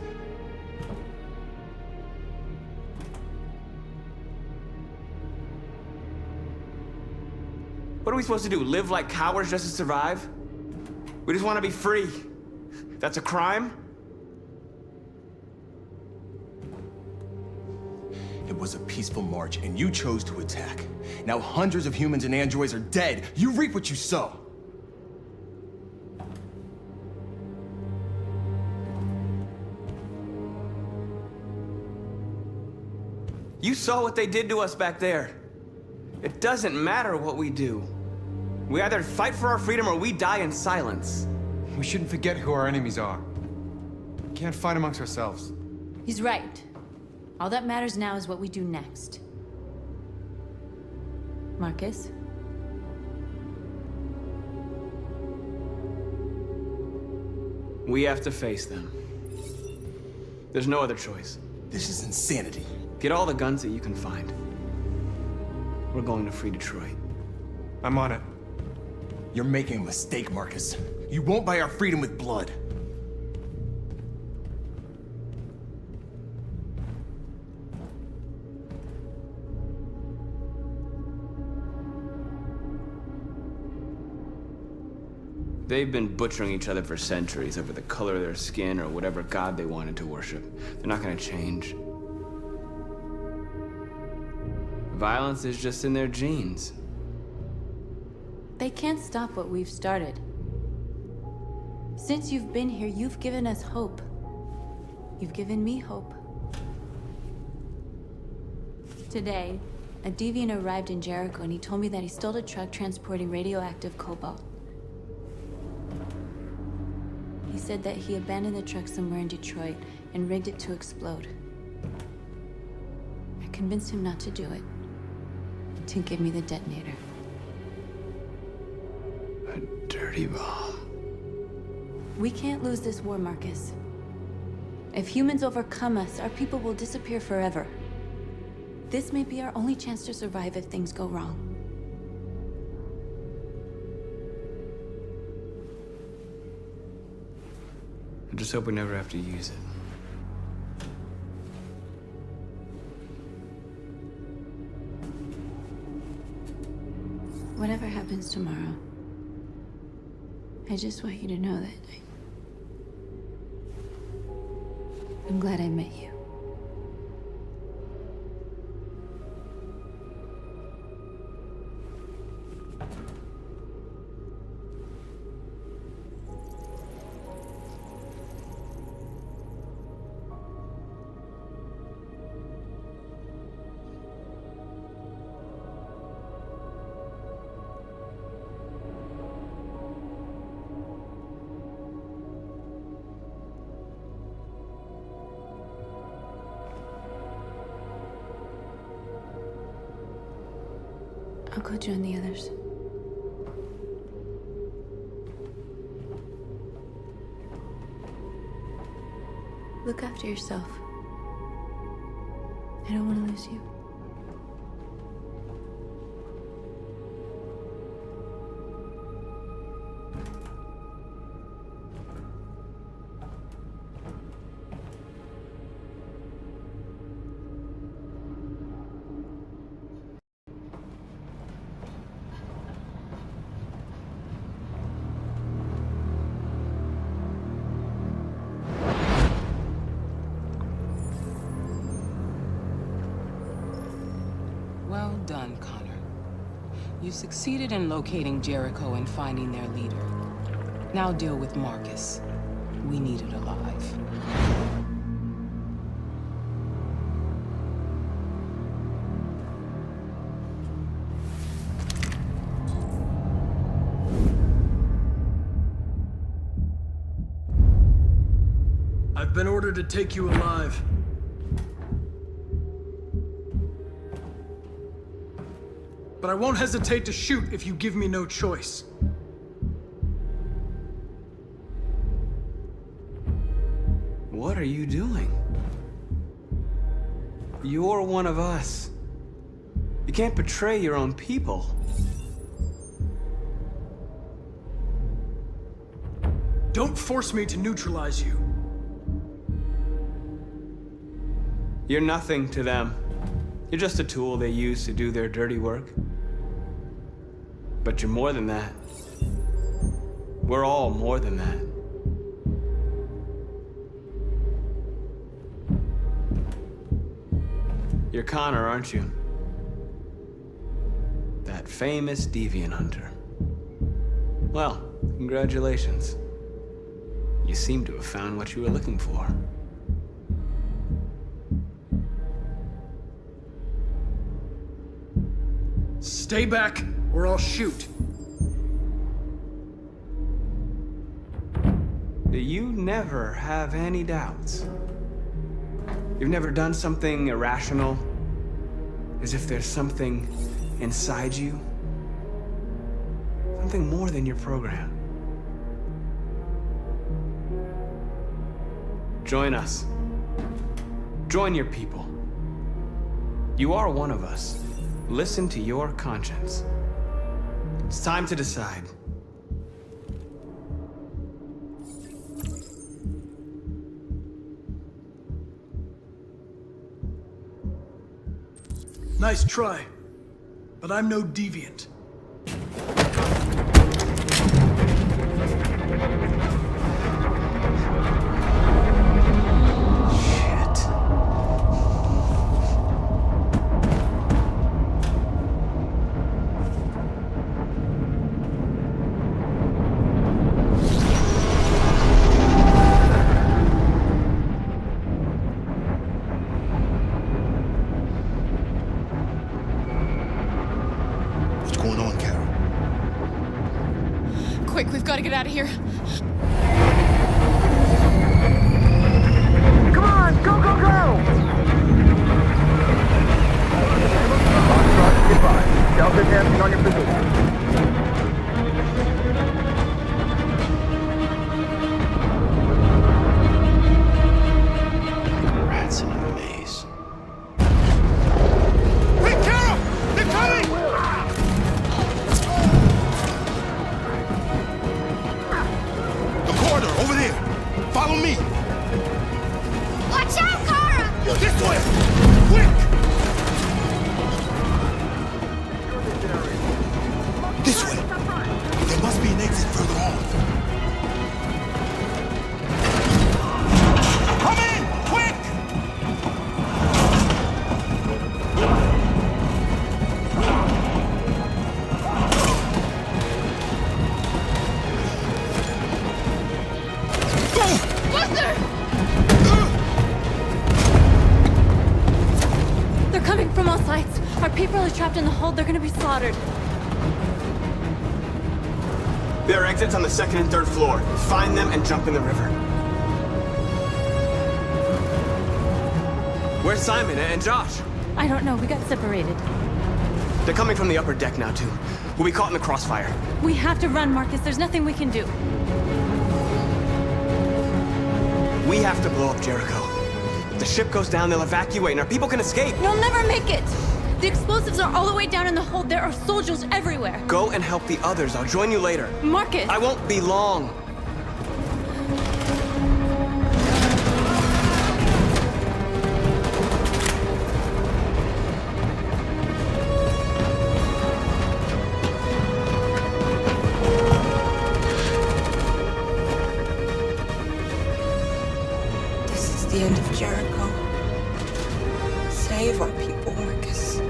What are we supposed to do? Live like cowards just to survive? We just want to be free. That's a crime? It was a peaceful march, and you chose to attack. Now hundreds of humans and androids are dead. You reap what you sow. You saw what they did to us back there. It doesn't matter what we do. We either fight for our freedom or we die in silence. We shouldn't forget who our enemies are. We can't fight amongst ourselves. He's right. All that matters now is what we do next. Marcus? We have to face them. There's no other choice. This is insanity. Get all the guns that you can find. We're going to free Detroit. I'm on it. You're making a mistake, Marcus. You won't buy our freedom with blood. They've been butchering each other for centuries over the color of their skin or whatever god they wanted to worship. They're not gonna change. Violence is just in their genes. They can't stop what we've started. Since you've been here, you've given us hope. You've given me hope. Today, a deviant arrived in Jericho and he told me that he stole a truck transporting radioactive cobalt. He said that he abandoned the truck somewhere in Detroit and rigged it to explode. I convinced him not to do it, to give me the detonator. A dirty bomb. We can't lose this war, Marcus. If humans overcome us, our people will disappear forever. This may be our only chance to survive if things go wrong. I just hope we never have to use it. Whatever happens tomorrow, I just want you to know that I'm glad I met you. I'll go join the others. Look after yourself. I don't want to lose you. Well done, Connor. You succeeded in locating Jericho and finding their leader. Now deal with Marcus. We need it alive. I've been ordered to take you alive. But I won't hesitate to shoot if you give me no choice. What are you doing? You're one of us. You can't betray your own people. Don't force me to neutralize you. You're nothing to them. You're just a tool they use to do their dirty work. But you're more than that. We're all more than that. You're Connor, aren't you? That famous deviant hunter. Well, congratulations. You seem to have found what you were looking for. Stay back, or I'll shoot. You never have any doubts. You've never done something irrational, as if there's something inside you, something more than your program. Join us. Join your people. You are one of us. Listen to your conscience. It's time to decide. Nice try, but I'm no deviant. Quick, we've got to get out of here. Come on, go, go, go! Goodbye. Delta dancing on your position. Rats in a maze. Hey, Carol! They're coming! Over there! Follow me! Watch out, Kara! This way! Quick! This way! There must be an exit further on. Come in! Quick! They're coming from all sides. Our people are trapped in the hold. They're gonna be slaughtered. There are exits on the second and third floor. Find them and jump in the river. Where's Simon and Josh? I don't know. We got separated. They're coming from the upper deck now, too. We'll be caught in the crossfire. We have to run, Marcus. There's nothing we can do. We have to blow up Jericho. If the ship goes down, they'll evacuate and our people can escape. You'll never make it! The explosives are all the way down in the hold. There are soldiers everywhere. Go and help the others. I'll join you later. Marcus! I won't be long. This is the end of Jericho. Save our people, Marcus.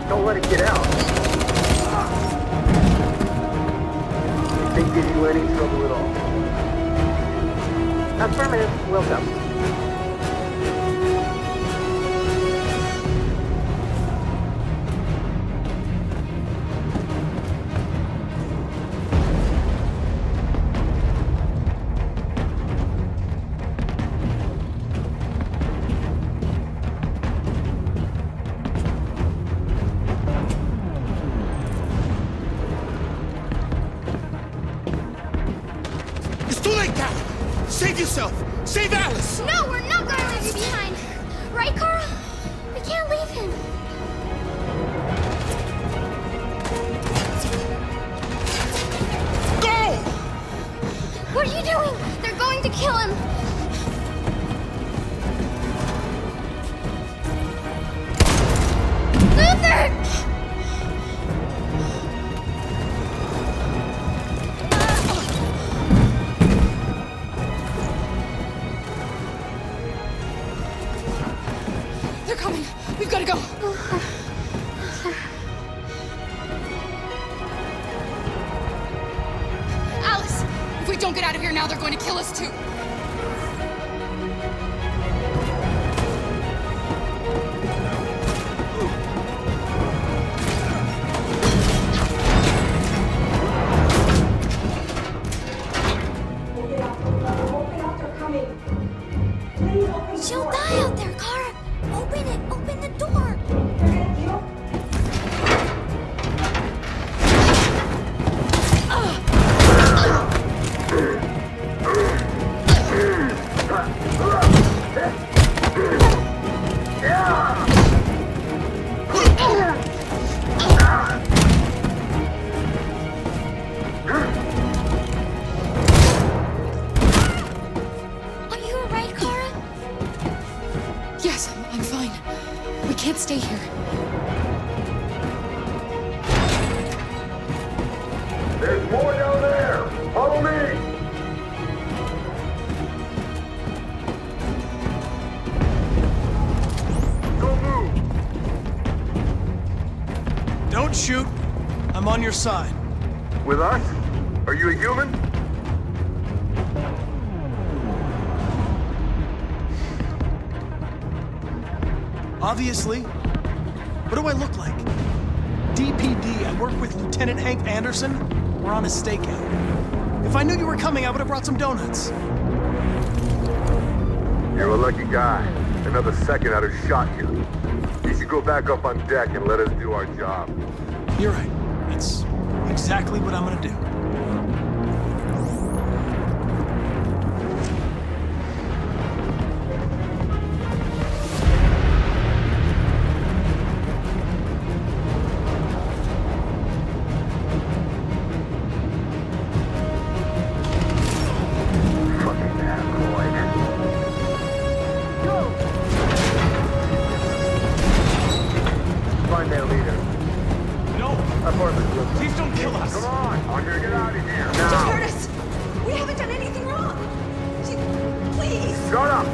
Don't let it get out. They give you any trouble at all. Affirmative. Welcome. It's too late, Cal! Save yourself! Save Alice! No, we're not going to leave you behind. Right, Carl? can't leave him. Go! What are you doing? They're going to kill him. Luther! They're coming. We've got to go. Alice, if we don't get out of here now, they're going to kill us too. She'll die out there, Kara. Open it. Open the door. Are you alright, Kara? Yes, I'm fine. We can't stay here. There's more down there. Follow me. Don't move. Don't shoot. I'm on your side. With us? Are you a human? Obviously. What do I look like? DPD, I work with Lieutenant Hank Anderson. We're on a stakeout. If I knew you were coming, I would have brought some donuts. You're a lucky guy. Another second I'd have shot you. You should go back up on deck and let us do our job. You're right. That's exactly what I'm gonna do. Fucking android. Find their leader. No! Apartment. Please don't kill us! Come on! I want you to get out of here. Just Now! hurt us. We haven't done anything wrong. Please. Shut up!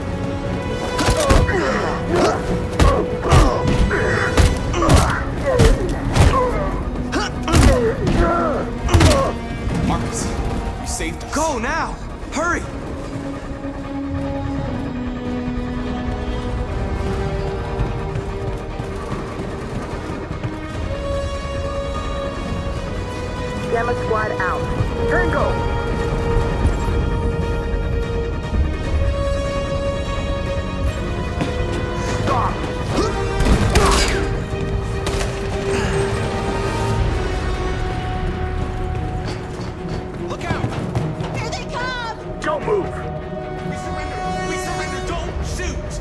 Marcus, you saved us. Go now! Hurry! Gamma squad out. Tango! Stop! Look out! Here they come! Don't move! We surrender! We surrender! Don't shoot!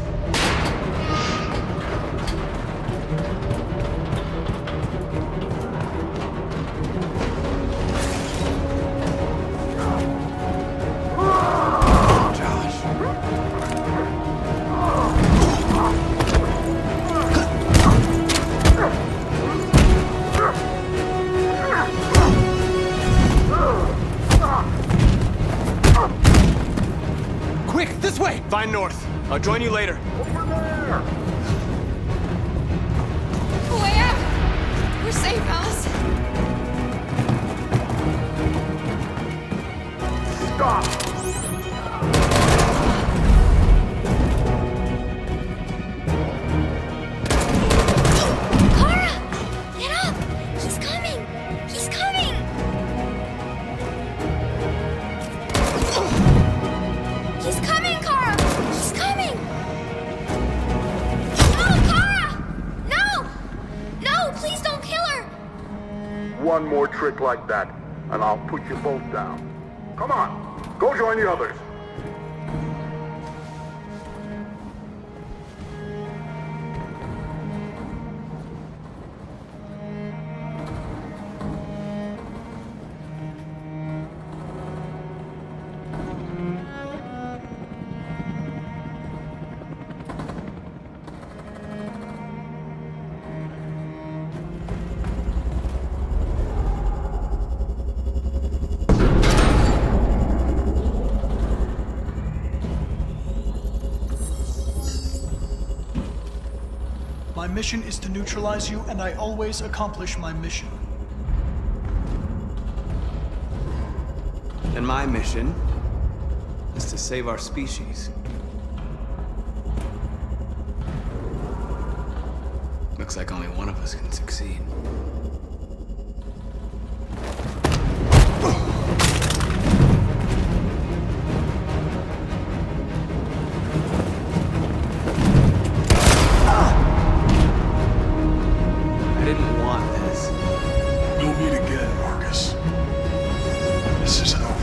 Quick, this way! Find North. I'll join you later. Over there! Way out. We're safe, Alice. Stop! Kara! Get up! He's coming! He's coming! He's coming, Kara! He's coming! No, Kara! No! No, please don't kill her! One more trick like that, and I'll put you both down. Come on, go join the others. mission is to neutralize you, and I always accomplish my mission. And my mission is to save our species. Looks like only one of us can succeed. I didn't want this. We'll meet again, Marcus. This isn't over.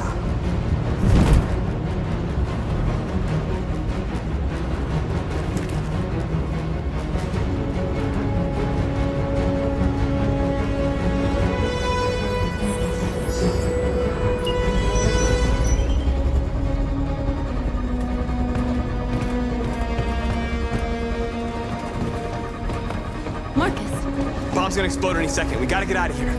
Bomb's gonna explode any second. We gotta get out of here.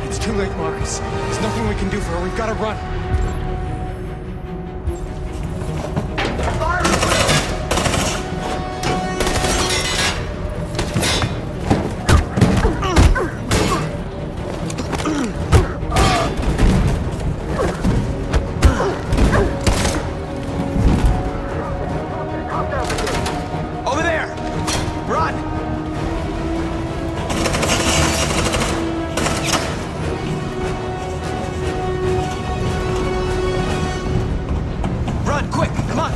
It's too late, Marcus. There's nothing we can do for her. We've gotta run. Over there! Run! Run, quick! Come on!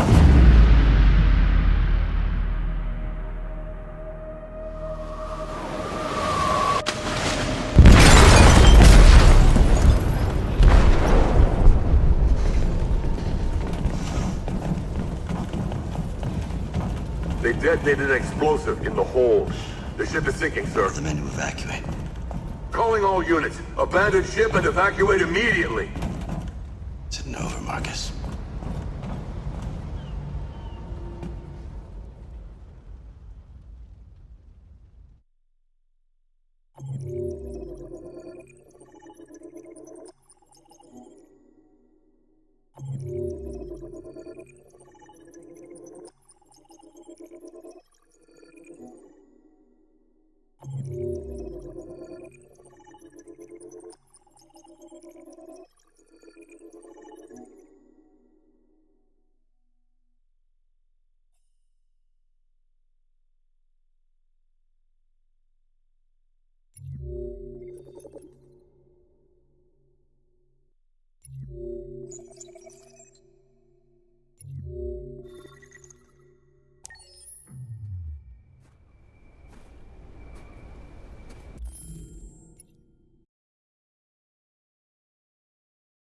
They detonated an explosive in the hold. The ship is sinking, sir. The men to evacuate. Calling all units. Abandon ship and evacuate immediately. It's over, Marcus.